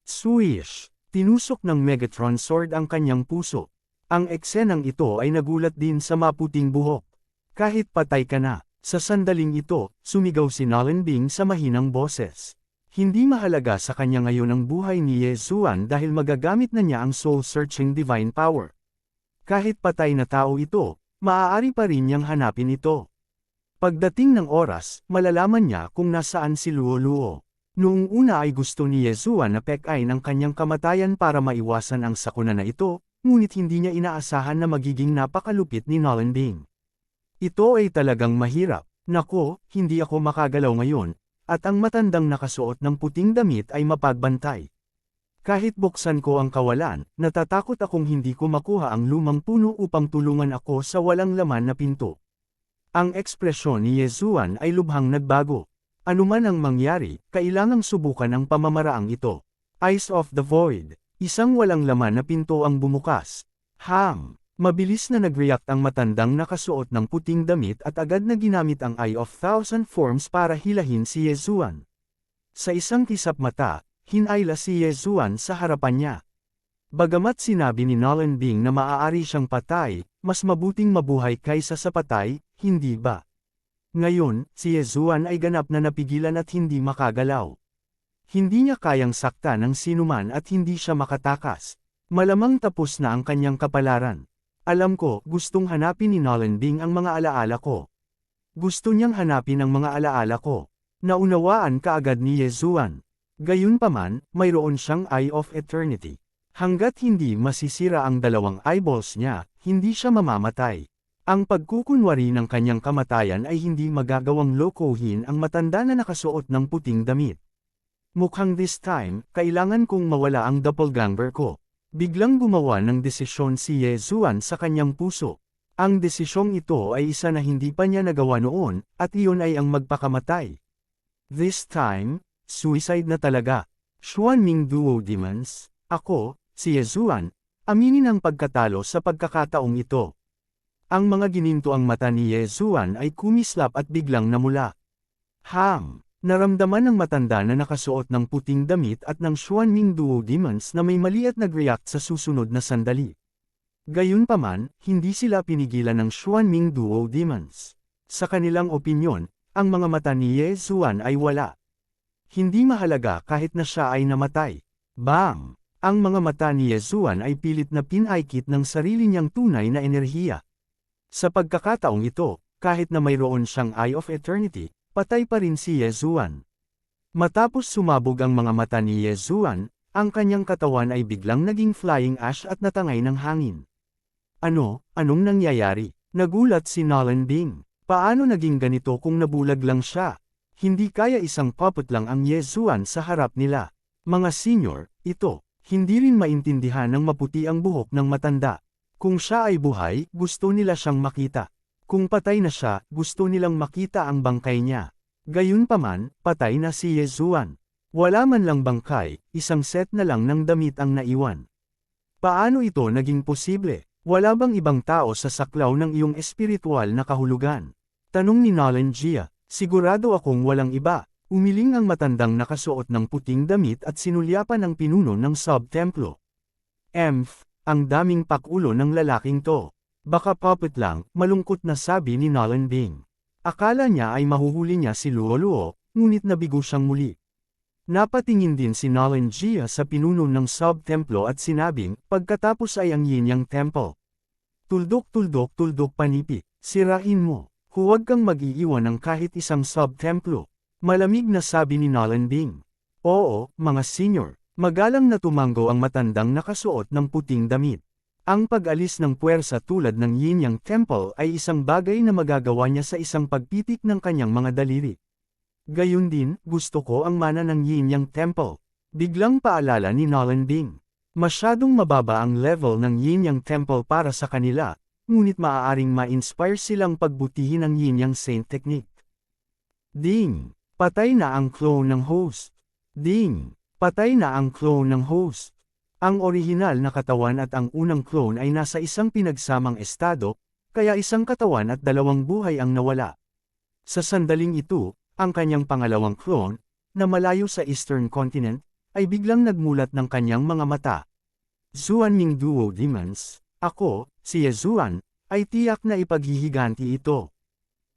Swish! Tinusok ng Megatron Sword ang kanyang puso. Ang eksenang ito ay nagulat din sa maputing buhok. Kahit patay ka na, sa sandaling ito, sumigaw si Nolan Bing sa mahinang boses. Hindi mahalaga sa kanya ngayon ang buhay ni Ye Zuan dahil magagamit na niya ang soul-searching divine power. Kahit patay na tao ito, maaari pa rin niyang hanapin ito. Pagdating ng oras, malalaman niya kung nasaan si Luo Luo. Noong una ay gusto ni Ye Zuan na pekain ang kanyang kamatayan para maiwasan ang sakuna na ito, ngunit hindi niya inaasahan na magiging napakalupit ni Nolan Bing. Ito ay talagang mahirap. Nako, hindi ako makagalaw ngayon, at ang matandang nakasuot ng puting damit ay mapagbantay. Kahit buksan ko ang kawalan, natatakot akong hindi ko makuha ang lumang puno upang tulungan ako sa walang laman na pinto. Ang ekspresyon ni Ye Zuan ay lubhang nagbago. Anuman ang mangyari, kailangang subukan ang pamamaraang ito. Eyes of the Void. Isang walang laman na pinto ang bumukas. Mabilis na nag-react ang matandang nakasuot ng puting damit at agad na ginamit ang Eye of Thousand Forms para hilahin si Ye Zuan. Sa isang kisap mata, hinayla si Ye Zuan sa harapan niya. Bagamat sinabi ni Nolan Bing na maaari siyang patay, mas mabuting mabuhay kaysa sa patay, hindi ba? Ngayon, si Ye Zuan ay ganap na napigilan at hindi makagalaw. Hindi niya kayang sakta ng sinuman at hindi siya makatakas. Malamang tapos na ang kanyang kapalaran. Alam ko, gustong hanapin ni Nolan Bing ang mga alaala ko. Gusto niyang hanapin ang mga alaala ko. Naunawaan kaagad ni Yezuan. Gayunpaman, mayroon siyang Eye of Eternity. Hanggat hindi masisira ang dalawang eyeballs niya, hindi siya mamamatay. Ang pagkukunwari ng kanyang kamatayan ay hindi magagawang lokohin ang matanda na nakasuot ng puting damit. Mukhang this time, kailangan kong mawala ang doppelganger ko. Biglang gumawa ng desisyon si Yezuan sa kanyang puso. Ang desisyong ito ay isa na hindi pa niya nagawa noon, at iyon ay ang magpakamatay. This time, suicide na talaga. Xuanming Duo Demons, ako, si Yezuan, aminin ang pagkatalo sa pagkakataong ito. Ang mga gininto ang mata ni Yezuan ay kumislap at biglang namula. Naramdaman ng matanda na nakasuot ng puting damit at ng Xuanming Duo Demons na may mali at nag-react sa susunod na sandali. Gayunpaman, hindi sila pinigilan ng Xuanming Duo Demons. Sa kanilang opinyon, ang mga mata ni Yezuan ay wala. Hindi mahalaga kahit na siya ay namatay. Bang! Ang mga mata ni Yezuan ay pilit na pinaikit ng sarili niyang tunay na enerhiya. Sa pagkakataong ito, kahit na mayroon siyang Eye of Eternity, patay pa rin si Yezuan. Matapos sumabog ang mga mata ni Yezuan, ang kanyang katawan ay biglang naging flying ash at natangay ng hangin. Anong nangyayari? Nagulat si Nolan Bing. Paano naging ganito kung nabulag lang siya? Hindi kaya isang puppet lang ang Yezuan sa harap nila. Mga senior, hindi rin maintindihan ng maputi ang buhok ng matanda. Kung siya ay buhay, gusto nila siyang makita. Kung patay na siya, gusto nilang makita ang bangkay niya. Gayunpaman, patay na si Yezuan. Wala man lang bangkay, isang set na lang ng damit ang naiwan. Paano ito naging posible? Wala bang ibang tao sa saklaw ng iyong espiritual na kahulugan? Tanong ni Nolan Gia. Sigurado akong walang iba. Umiling ang matandang nakasuot ng puting damit at sinulyapan ang pinuno ng sub-templo. Ang daming pakulo ng lalaking to. Baka puppet lang, malungkot na sabi ni Nolan Bing. Akala niya ay mahuhuli niya si Luo Luo, ngunit nabigo siyang muli. Napatingin din si Nolan Gia sa pinuno ng sub-templo at sinabing, pagkatapos ay ang Yin Yang Temple. Tuldok panipi, sirain mo. Huwag kang mag-iiwan ng kahit isang sub-templo. Malamig na sabi ni Nolan Bing. Oo, mga senior. Magalang na tumanggo ang matandang nakasuot ng puting damit. Ang pag-alis ng puwersa tulad ng Yin Yang Temple ay isang bagay na magagawa niya sa isang pagpitik ng kanyang mga daliri. Gayun din, gusto ko ang mana ng Yin Yang Temple. Biglang paalala ni Nolan Bing. Masyadong mababa ang level ng Yin Yang Temple para sa kanila, ngunit maaaring ma-inspire silang pagbutihin ang Yin Yang Saint Technique. Ding! Patay na ang clone ng host. Ding! Patay na ang clone ng host. Ang orihinal na katawan at ang unang clone ay nasa isang pinagsamang estado, kaya isang katawan at dalawang buhay ang nawala. Sa sandaling ito, ang kanyang pangalawang clone, na malayo sa Eastern Continent, ay biglang nagmulat ng kanyang mga mata. Xuanming Duo Demons, ako, si Yezuan, ay tiyak na ipaghihiganti ito.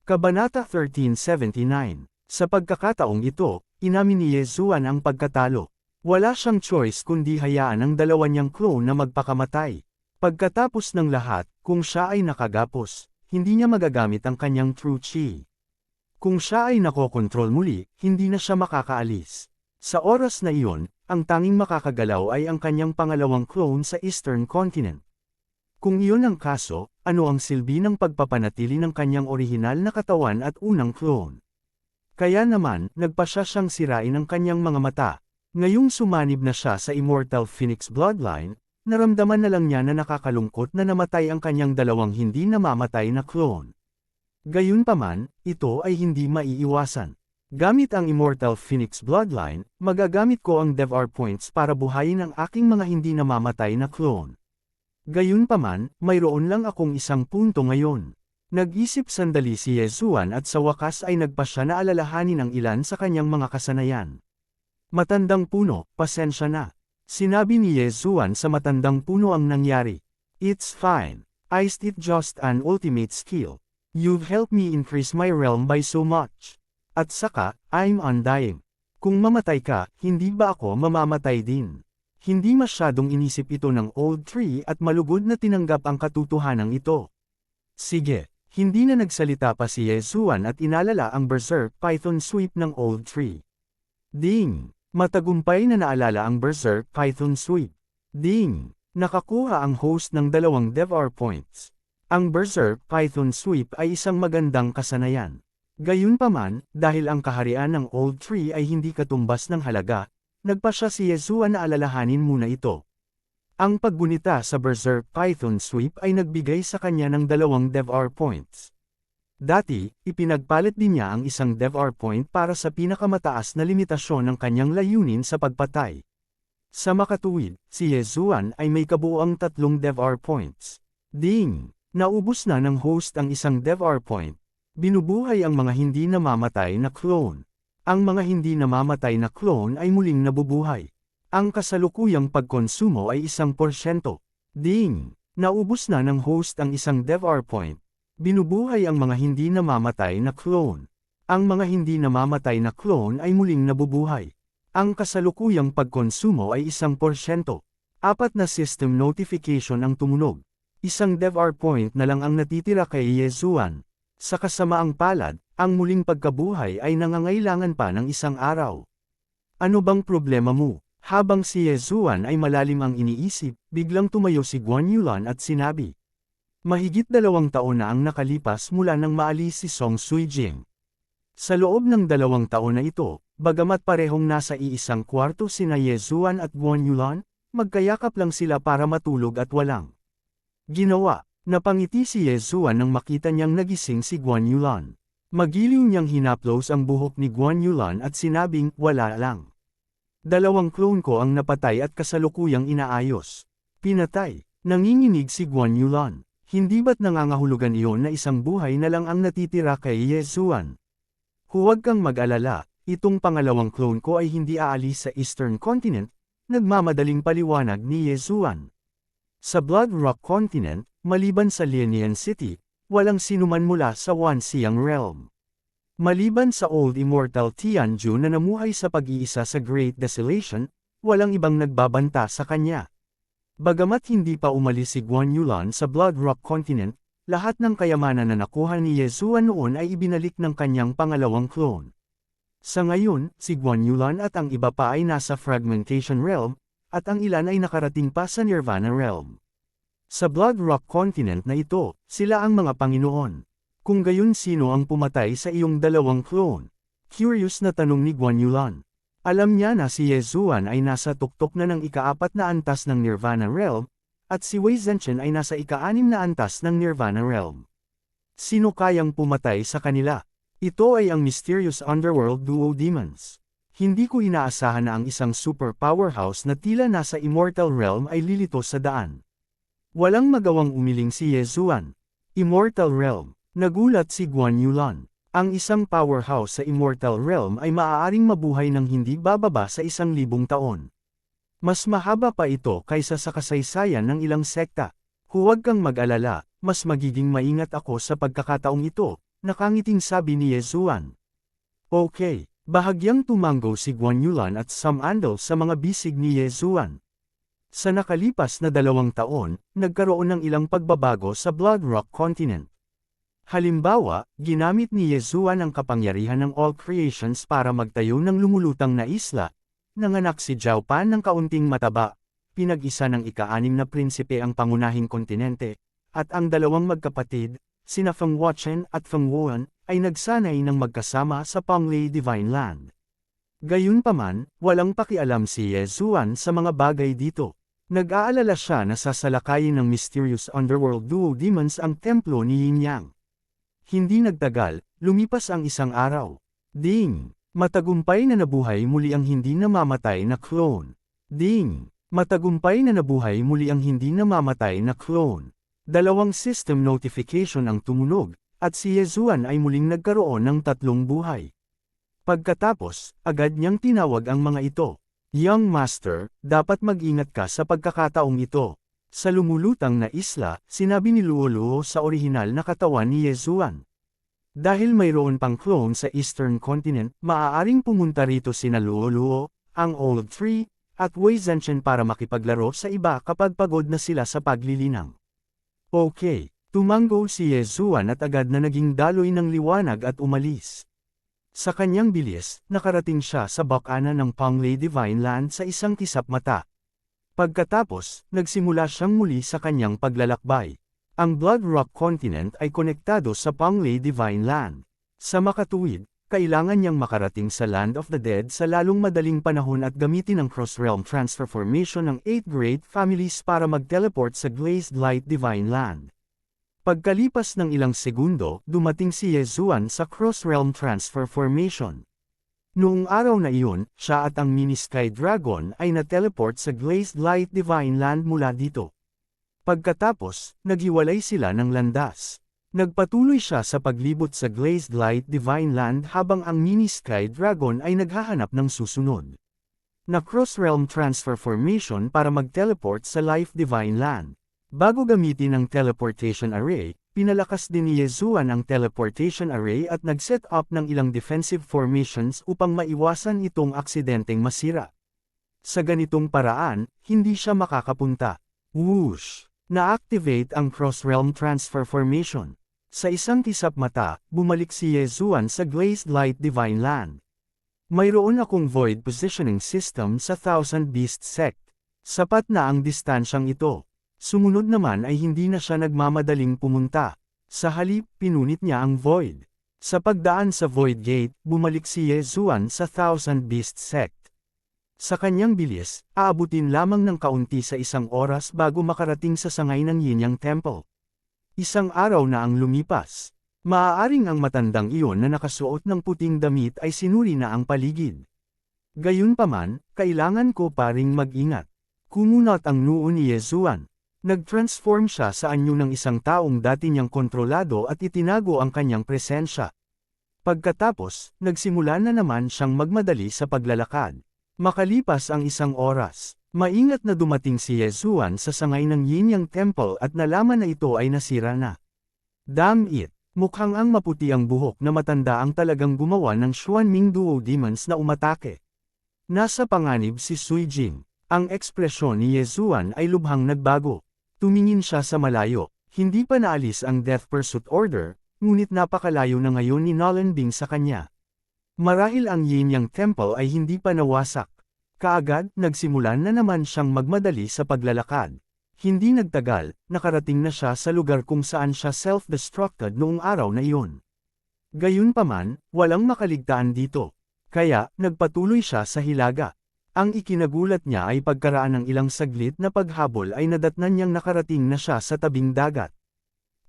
Kabanata 1379. Sa pagkakataong ito, inamin ni Yezuan ang pagkatalo. Wala siyang choice kundi hayaan ang dalawa niyang clone na magpakamatay. Pagkatapos ng lahat, kung siya ay nakagapos, hindi niya magagamit ang kanyang true chi. Kung siya ay nakokontrol muli, hindi na siya makakaalis. Sa oras na iyon, ang tanging makakagalaw ay ang kanyang pangalawang clone sa Eastern Continent. Kung iyon ang kaso, ano ang silbi ng pagpapanatili ng kanyang orihinal na katawan at unang clone? Kaya naman, nagpasya siyang sirain ang kanyang mga mata. Ngayong sumanib na siya sa Immortal Phoenix Bloodline, naramdaman na lang niya na nakakalungkot na namatay ang kanyang dalawang hindi namamatay na clone. Gayunpaman, ito ay hindi maiiwasan. Gamit ang Immortal Phoenix Bloodline, magagamit ko ang DevR points para buhayin ang aking mga hindi namamatay na clone. Gayunpaman, mayroon lang akong isang punto ngayon. Nag-isip sandali si Yezuan at sa wakas ay nagpasya na alalahanin ang ilan sa kanyang mga kasanayan. Matandang puno, pasensya na. Sinabi ni Yezuan sa matandang puno ang nangyari. It's fine. It's just an ultimate skill. You've helped me increase my realm by so much. At saka, I'm undying. Kung mamatay ka, hindi ba ako mamamatay din? Hindi masyadong inisip ito ng Old Tree at malugod na tinanggap ang katotohanan ito. Sige, Hindi na nagsalita pa si Yezuan at inalala ang Berserk Python sweep ng Old Tree. Ding! Matagumpay na naalala ang Berserk Python sweep. Ding! Nakakuha ang host ng 2 DevR points. Ang Berserk Python sweep ay isang magandang kasanayan. Gayunpaman, dahil ang kaharian ng Old Tree ay hindi katumbas ng halaga, nagpa siya si Yezuan na alalahanin muna ito. Ang paggunita sa Berserk Python sweep ay nagbigay sa kanya ng 2 DevR points. Dati, ipinagpalit din niya ang isang DevR point para sa pinakamataas na limitasyon ng kanyang layunin sa pagpatay. Sa makatuwid, si Yezuan ay may kabuuang 3 DevR points. Ding! Naubos na ng host ang isang DevR point. Binubuhay ang mga hindi namamatay na clone. Ang mga hindi namamatay na clone ay muling nabubuhay. Ang kasalukuyang pagkonsumo ay 1%. Ding! Naubos na ng host ang isang DevR point. Binubuhay ang mga hindi namamatay na clone. Ang mga hindi namamatay na clone ay muling nabubuhay. Ang kasalukuyang pagkonsumo ay 1%. 4 na system notification ang tumunog. 1 DevR point na lang ang natitira kay Yezuan. Sa kasamaang palad, ang muling pagkabuhay ay nangangailangan pa ng 1 araw. Ano bang problema mo? Habang si Yezuan ay malalim ang iniisip, biglang tumayo si Guan Yulan at sinabi. Mahigit 2 taon na ang nakalipas mula nang maalis si Song Suijing. Sa loob ng 2 taon na ito, bagamat parehong nasa iisang kwarto sina Yezuan at Guan Yulan, magkayakap lang sila para matulog at walang ginawa. Napangiti si Yezuan nang makita niyang nagising si Guan Yulan. Magiliw niyang hinaplos ang buhok ni Guan Yulan at sinabing, wala lang. 2 clone ko ang napatay at kasalukuyang inaayos. Pinatay. Nanginginig si Guan Yulan. Hindi ba't nangangahulugan iyon na isang buhay na lang ang natitira kay Yezuan? Huwag kang mag-alala, itong pangalawang clone ko ay hindi aalis sa Eastern Continent, nagmamadaling paliwanag ni Yezuan. Sa Blood Rock Continent, maliban sa Lianian City, walang sinuman mula sa Wanxiang Realm. Maliban sa Old Immortal Tianju na namuhay sa pag-iisa sa Great Desolation, walang ibang nagbabanta sa kanya. Bagamat hindi pa umalis si Guan Yulan sa Blood Rock Continent, lahat ng kayamanan na nakuha ni Yezuan noon ay ibinalik ng kanyang pangalawang clone. Sa ngayon, si Guan Yulan at ang iba pa ay nasa Fragmentation Realm, at ang ilan ay nakarating pa sa Nirvana Realm. Sa Blood Rock Continent na ito, sila ang mga Panginoon. Kung gayon sino ang pumatay sa iyong 2 clone? Curious na tanong ni Guan Yulan. Alam niya na si Yezuan ay nasa tuktok na ng ika-4 na antas ng Nirvana Realm, at si Wei Zhenchen ay nasa ika-6 na antas ng Nirvana Realm. Sino kayang pumatay sa kanila? Ito ay ang mysterious underworld duo demons. Hindi ko inaasahan na ang isang super powerhouse na tila nasa Immortal Realm ay lilito sa daan. Walang magawang umiling si Yezuan. Immortal Realm. Nagulat si Guan Yulan. Ang isang powerhouse sa Immortal Realm ay maaaring mabuhay ng hindi bababa sa 1,000 taon. Mas mahaba pa ito kaysa sa kasaysayan ng ilang sekta. Huwag kang mag-alala, mas magiging maingat ako sa pagkakataong ito, nakangiting sabi ni Yezuan. Okay, bahagyang tumango si Guan Yulan at sumandal sa mga bisig ni Yezuan. Sa nakalipas na 2 taon, nagkaroon ng ilang pagbabago sa Blood Rock Continent. Halimbawa, ginamit ni Yezuan ang kapangyarihan ng All Creations para magtayo ng lumulutang na isla. Nanganak si Zhao Pan ng kaunting mataba, pinag-isa ng ika-6 na prinsipe ang pangunahing kontinente, at ang 2 magkapatid, sina Feng Wuchen at Feng Wuan, ay nagsanay ng magkasama sa Panglei Divine Land. Gayunpaman, walang pakialam si Yezuan sa mga bagay dito. Nag-aalala siya na sasalakayin ng mysterious underworld duo demons ang templo ni Yin Yang. Hindi nagtagal, lumipas ang 1 araw. Ding! Matagumpay na nabuhay muli ang hindi namamatay na clone. Ding! Matagumpay na nabuhay muli ang hindi namamatay na clone. 2 system notification ang tumunog, at si Yezuan ay muling nagkaroon ng 3 buhay. Pagkatapos, agad niyang tinawag ang mga ito. Young Master, dapat mag-ingat ka sa pagkakataong ito. Sa lumulutang na isla, sinabi ni Luoluo sa orihinal na katawan ni Yezuan. Dahil mayroon pang clone sa Eastern Continent, maaaring pumunta rito sina Luoluo, ang Old Tree, at Wei Zhenchen para makipaglaro sa iba kapag pagod na sila sa paglilinang. Okay, Tumango si Yezuan at agad na naging daloy ng liwanag at umalis. Sa kanyang bilis, nakarating siya sa bakanan ng Panglay Divine Land sa isang kisap mata. Pagkatapos, nagsimula siyang muli sa kanyang paglalakbay. Ang Blood Rock Continent ay konektado sa Panglay Divine Land. Sa makatuwid, kailangan niyang makarating sa Land of the Dead sa lalong madaling panahon at gamitin ang Cross-Realm Transfer Formation ng 8 Great Families para mag-teleport sa Glazed Light Divine Land. Pagkalipas ng ilang segundo, dumating si Yezuan sa Cross-Realm Transfer Formation. Noong araw na iyon, siya at ang Mini Sky Dragon ay na-teleport sa Glazed Light Divine Land mula dito. Pagkatapos, naghiwalay sila ng landas. Nagpatuloy siya sa paglibot sa Glazed Light Divine Land habang ang Mini Sky Dragon ay naghahanap ng susunod na Cross-Realm Transfer Formation para mag-teleport sa Life Divine Land. Bago gamitin ang Teleportation Array, pinalakas din ni Yezuan ang Teleportation Array at nag-set up ng ilang defensive formations upang maiwasan itong aksidenteng masira. Sa ganitong paraan, hindi siya makakapunta. Whoosh! Na-activate ang Cross-Realm Transfer Formation. Sa isang kisap mata, bumalik si Yezuan sa Glazed Light Divine Land. Mayroon akong Void Positioning System sa Thousand Beast Sect. Sapat na ang distansyang ito. Sumunod naman ay hindi na siya nagmamadaling pumunta. Sa halip, pinunit niya ang Void. Sa pagdaan sa Void Gate, bumalik si Yezuan sa Thousand Beast Sect. Sa kanyang bilis, aabutin lamang ng kaunti sa isang oras bago makarating sa sangay ng Yinyang Temple. Isang araw na ang lumipas. Maaaring ang matandang iyon na nakasuot ng puting damit ay sinuri na ang paligid. Gayunpaman, kailangan ko pa ring mag-ingat. Kumunot ang noo ni Yezuan. Nag-transform siya sa anyo ng isang taong dati niyang kontrolado at itinago ang kanyang presensya. Pagkatapos, nagsimula na naman siyang magmadali sa paglalakad. Makalipas ang isang oras, maingat na dumating si Yezuan sa sangay ng Yinyang Temple at nalaman na ito ay nasira na. Damn it! Mukhang ang maputi ang buhok na matanda ang talagang gumawa ng Xuanming Duo Demons na umatake. Nasa panganib si Sui Jing. Ang ekspresyon ni Yezuan ay lubhang nagbago. Tumingin siya sa malayo. Hindi pa naalis ang Death Pursuit Order, ngunit napakalayo na ngayon ni Nolan Bing sa kanya. Marahil ang Yinyang Temple ay hindi pa nawasak. Kaagad, nagsimulan na naman siyang magmadali sa paglalakad. Hindi nagtagal, nakarating na siya sa lugar kung saan siya self-destructed noong araw na iyon. Gayunpaman, walang makaligtaan dito. Kaya, nagpatuloy siya sa hilaga. Ang ikinagulat niya ay pagkaraan ng ilang saglit na paghabol ay nadatnan niyang nakarating na siya sa tabing dagat.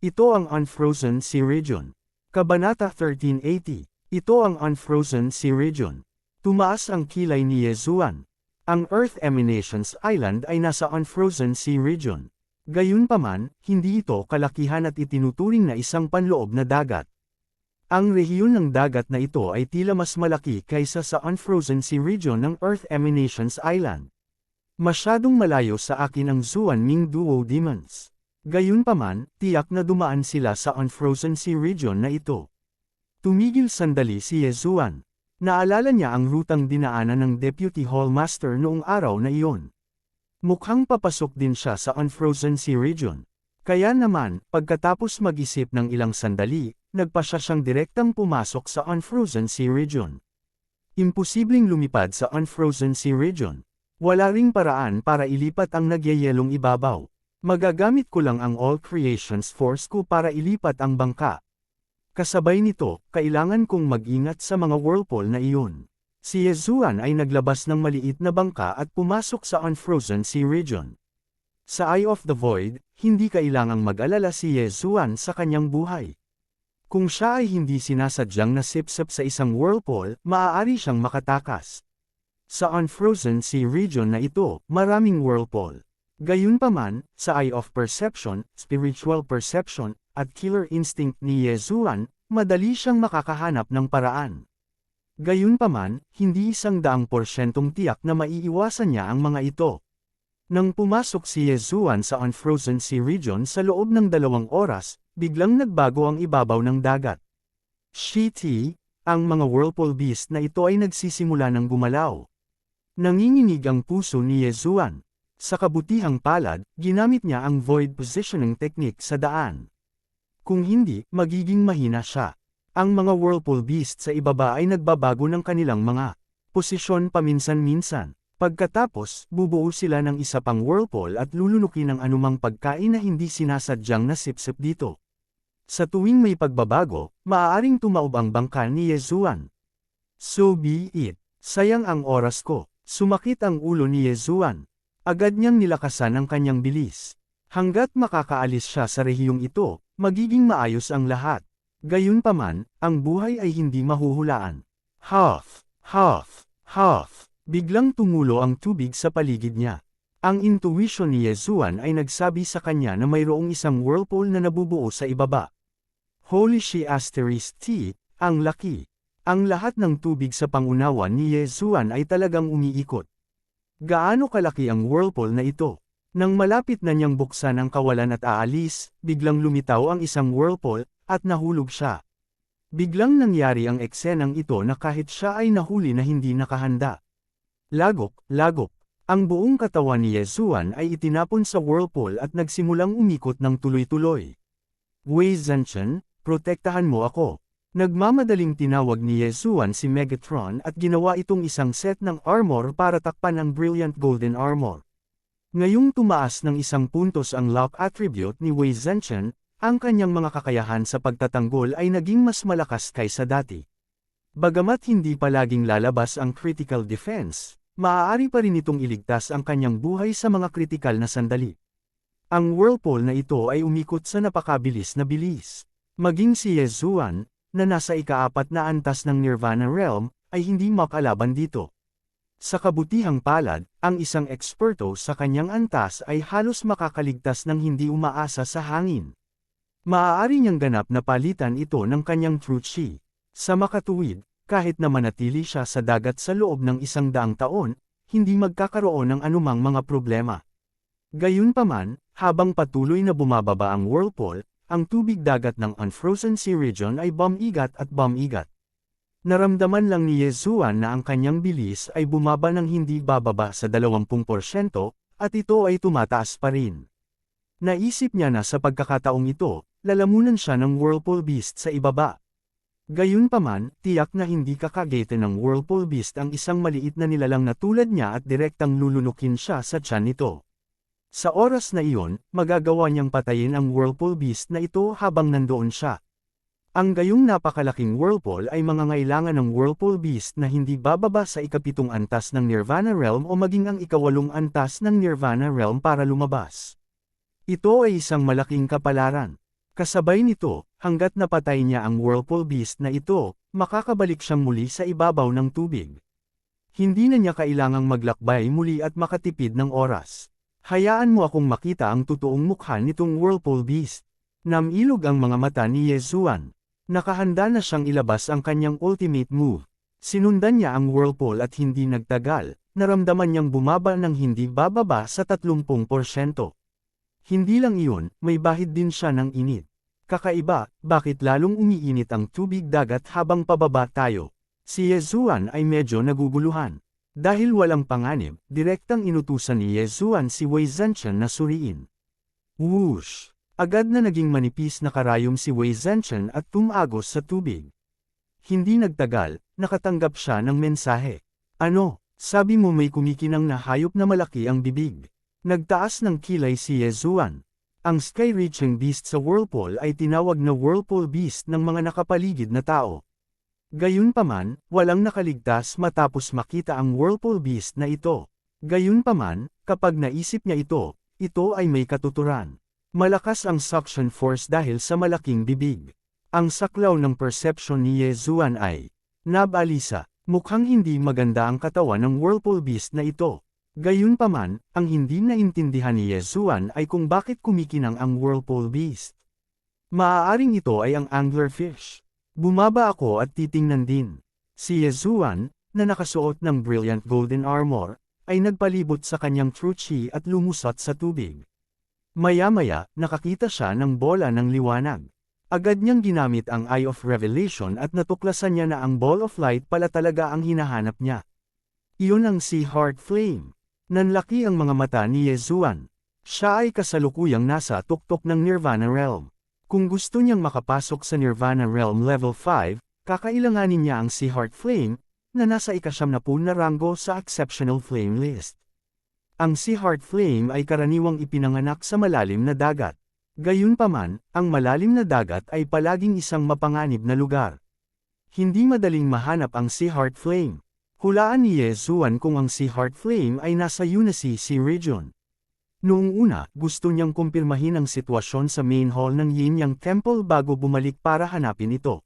Ito ang Unfrozen Sea Region. Kabanata 1380. Ito ang Unfrozen Sea Region. Tumaas ang kilay ni Yezuan. Ang Earth Emanations Island ay nasa Unfrozen Sea Region. Gayunpaman, hindi ito kalakihan at itinuturing na isang panloob na dagat. Ang rehiyon ng dagat na ito ay tila mas malaki kaysa sa Unfrozen Sea Region ng Earth Emanations Island. Masyadong malayo sa akin ang Xuanming Duo Demons. Gayunpaman, tiyak na dumaan sila sa Unfrozen Sea Region na ito. Tumigil sandali si Yezuan. Naalala niya ang rutang dinaanan ng Deputy Hallmaster noong araw na iyon. Mukhang papasok din siya sa Unfrozen Sea Region. Kaya naman, pagkatapos mag-isip ng ilang sandali, nagpa siya siyang direktang pumasok sa Unfrozen Sea Region. Imposibleng lumipad sa Unfrozen Sea Region. Wala ring paraan para ilipat ang nagyayelong ibabaw. Magagamit ko lang ang All Creations Force ko para ilipat ang bangka. Kasabay nito, kailangan kong mag-ingat sa mga whirlpool na iyon. Si Yezuan ay naglabas ng maliit na bangka at pumasok sa Unfrozen Sea Region. Sa Eye of the Void, hindi kailangang mag-alala si Yezuan sa kanyang buhay. Kung siya ay hindi sinasadyang nasipsip sa isang whirlpool, maaari siyang makatakas. Sa Unfrozen Sea Region na ito, maraming whirlpool. Gayunpaman, sa Eye of Perception, Spiritual Perception, at Killer Instinct ni Yezuan, madali siyang makakahanap ng paraan. Gayunpaman, hindi 100% tiyak na maiiwasan niya ang mga ito. Nang pumasok si Yezuan sa Unfrozen Sea Region sa loob ng 2 oras, biglang nagbago ang ibabaw ng dagat. Shitty, ang mga whirlpool beast na ito ay nagsisimula ng gumalaw. Nanginginig ang puso ni Yezuan. Sa kabutihang palad, ginamit niya ang void positioning technique sa daan. Kung hindi, magiging mahina siya. Ang mga whirlpool beast sa ibaba ay nagbabago ng kanilang mga posisyon paminsan-minsan. Pagkatapos, bubuo sila ng isa pang whirlpool at lulunukin ang anumang pagkain na hindi sinasadyang nasipsip dito. Sa tuwing may pagbabago, maaaring tumaob ang bangka ni Yezuan. So be it. Sayang ang oras ko. Sumakit ang ulo ni Yezuan. Agad niyang nilakasan ang kanyang bilis. Hanggat makakaalis siya sa rehiyong ito, magiging maayos ang lahat. Gayunpaman, ang buhay ay hindi mahuhulaan. Huff, huff, huff. Biglang tumulo ang tubig sa paligid niya. Ang intuition ni Yezuan ay nagsabi sa kanya na mayroong isang whirlpool na nabubuo sa ibaba. Holy she asterisk T, ang laki. Ang lahat ng tubig sa pangunawan ni Yezuan ay talagang umiikot. Gaano kalaki ang whirlpool na ito? Nang malapit na niyang buksan ang kawalan at aalis, biglang lumitaw ang isang whirlpool, at nahulog siya. Biglang nangyari ang eksenang ito na kahit siya ay nahuli na hindi nakahanda. Lagok, lagok. Ang buong katawan ni Yezuan ay itinapon sa whirlpool at nagsimulang umikot ng tuloy-tuloy. Wei Zhenchen, protektahan mo ako. Nagmamadaling tinawag ni Yezuan si Megatron at ginawa itong isang set ng armor para takpan ang Brilliant Golden Armor. Ngayong tumaas ng isang puntos ang lock attribute ni Wei Zhenchen, ang kanyang mga kakayahan sa pagtatanggol ay naging mas malakas kaysa dati. Bagamat hindi palaging lalabas ang critical defense, maaari pa rin itong iligtas ang kanyang buhay sa mga kritikal na sandali. Ang whirlpool na ito ay umikot sa napakabilis na bilis. Maging si Yezuan, na nasa ika-4 na antas ng Nirvana Realm, ay hindi makalaban dito. Sa kabutihang palad, ang isang eksperto sa kanyang antas ay halos makakaligtas ng hindi umaasa sa hangin. Maaari niyang ganap na palitan ito ng kanyang True Chi. Sa makatuwid, kahit na manatili siya sa dagat sa loob ng 100 taon, hindi magkakaroon ng anumang mga problema. Gayunpaman, habang patuloy na bumababa ang whirlpool, ang tubig dagat ng Unfrozen Sea region ay bumigat at bumigat. Naramdaman lang ni Yezuan na ang kanyang bilis ay bumaba ng hindi bababa sa 20%, at ito ay tumataas pa rin. Naisip niya na sa pagkakataong ito, lalamunan siya ng Whirlpool Beast sa ibaba. Gayunpaman, tiyak na hindi kakagete ng Whirlpool Beast ang isang maliit na nilalang na tulad niya at direktang lulunukin siya sa tiyan nito. Sa oras na iyon, magagawa niyang patayin ang Whirlpool Beast na ito habang nandoon siya. Ang gayong napakalaking whirlpool ay mangangailangan ng Whirlpool Beast na hindi bababa sa ika-7 antas ng Nirvana Realm o maging ang ika-8 antas ng Nirvana Realm para lumabas. Ito ay isang malaking kapalaran. Kasabay nito, hanggat napatay niya ang Whirlpool Beast na ito, makakabalik siyang muli sa ibabaw ng tubig. Hindi na niya kailangang maglakbay muli at makatipid ng oras. Hayaan mo akong makita ang totoong mukha nitong Whirlpool Beast. Namilog ang mga mata ni Yezuan. Nakahanda na siyang ilabas ang kanyang ultimate move. Sinundan niya ang whirlpool at hindi nagtagal, naramdaman niyang bumaba ng hindi bababa sa 30%. Hindi lang iyon, may bahid din siya ng init. Kakaiba, bakit lalong umiinit ang tubig dagat habang pababa tayo? Si Yezuan ay medyo naguguluhan. Dahil walang panganib, direktang inutusan ni Yezuan si Wei Zhenchen na suriin. Whoosh! Agad na naging manipis na karayom si Wei Zhenchen at tumagos sa tubig. Hindi nagtagal, nakatanggap siya ng mensahe. Ano, sabi mo may kumikinang na hayop na malaki ang bibig. Nagtaas ng kilay si Yezuan. Ang sky-reaching beast sa whirlpool ay tinawag na Whirlpool Beast ng mga nakapaligid na tao. Gayunpaman, walang nakaligtas matapos makita ang Whirlpool Beast na ito. Gayunpaman, kapag naisip niya ito ay may katuturan. Malakas ang suction force dahil sa malaking bibig. Ang saklaw ng perception ni Yezuan ay, Nabalisa, mukhang hindi maganda ang katawan ng Whirlpool Beast na ito. Gayunpaman, ang hindi naintindihan ni Yezuan ay kung bakit kumikinang ang Whirlpool Beast. Maaaring ito ay ang anglerfish. Bumaba ako at titingnan din. Si Yezuan, na nakasuot ng Brilliant Golden Armor, ay nagpalibot sa kanyang True Chi at lumusot sa tubig. Maya-maya, nakakita siya ng bola ng liwanag. Agad niyang ginamit ang Eye of Revelation at natuklasan niya na ang Ball of Light pala talaga ang hinahanap niya. Iyon ang Sea Heart Flame. Nanlaki ang mga mata ni Yezuan. Siya ay kasalukuyang nasa tuktok ng Nirvana Realm. Kung gusto niyang makapasok sa Nirvana Realm Level 5, kakailanganin niya ang Sea Heart Flame, na nasa ika-70 na ranggo sa Exceptional Flame List. Ang Sea Heart Flame ay karaniwang ipinanganak sa malalim na dagat. Gayunpaman, ang malalim na dagat ay palaging isang mapanganib na lugar. Hindi madaling mahanap ang Sea Heart Flame. Hulaan ni Yezuan kung ang Sea Heart Flame ay nasa Yunisea Sea region. Noong una, gusto niyang kumpirmahin ang sitwasyon sa main hall ng Yin Yang Temple bago bumalik para hanapin ito.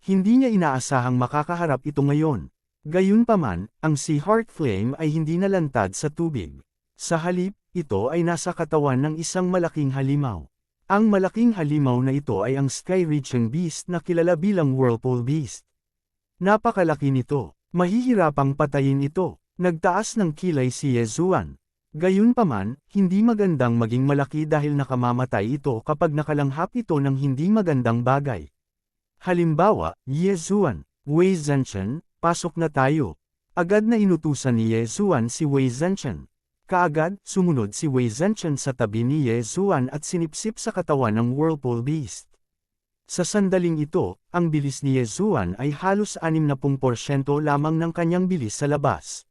Hindi niya inaasahang makakaharap ito ngayon. Gayunpaman, ang Sea Heart Flame ay hindi nalantad sa tubig. Sa halip, ito ay nasa katawan ng isang malaking halimaw. Ang malaking halimaw na ito ay ang Sky-reaching Beast na kilala bilang Whirlpool Beast. Napakalaki nito, mahihirapang patayin ito. Nagtaas ng kilay si Yezuan. Gayunpaman, hindi magandang maging malaki dahil nakamamatay ito kapag nakalanghap ito ng hindi magandang bagay. Halimbawa, Yezuan, Wei Zhenchen, pasok na tayo. Agad na inutusan ni Yezuan si Wei Zhenchen. Kaagad, sumunod si Wei Zhenchen sa tabi ni Yezuan at sinipsip sa katawan ng Whirlpool Beast. Sa sandaling ito, ang bilis ni Yezuan ay halos 60% lamang ng kanyang bilis sa labas.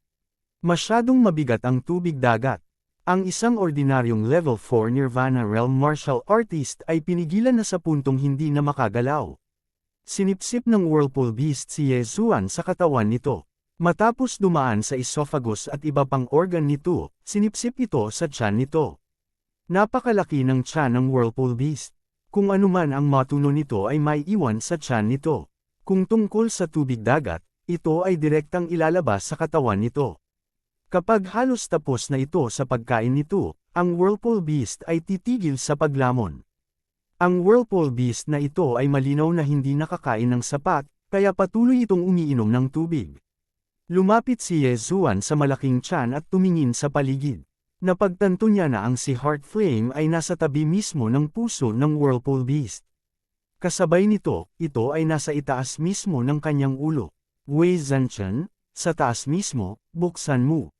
Masyadong mabigat ang tubig dagat. Ang isang ordinaryong level 4 Nirvana Realm martial artist ay pinigilan na sa puntong hindi na makagalaw. Sinipsip ng Whirlpool Beast si Yezuan sa katawan nito. Matapos dumaan sa esophagus at iba pang organ nito, sinipsip ito sa tiyan nito. Napakalaki ng tiyan ng Whirlpool Beast. Kung anuman ang matuno nito ay may iwan sa tiyan nito. Kung tungkol sa tubig dagat, ito ay direktang ilalabas sa katawan nito. Kapag halos tapos na ito sa pagkain nito, ang Whirlpool Beast ay titigil sa paglamon. Ang Whirlpool Beast na ito ay malinaw na hindi nakakain ng sapat, kaya patuloy itong umiinom ng tubig. Lumapit si Yezuan sa malaking tiyan at tumingin sa paligid. Napagtanto niya na ang Sea Heart Flame ay nasa tabi mismo ng puso ng Whirlpool Beast. Kasabay nito, ito ay nasa itaas mismo ng kanyang ulo. Wei Zhenchen, sa taas mismo, buksan mo.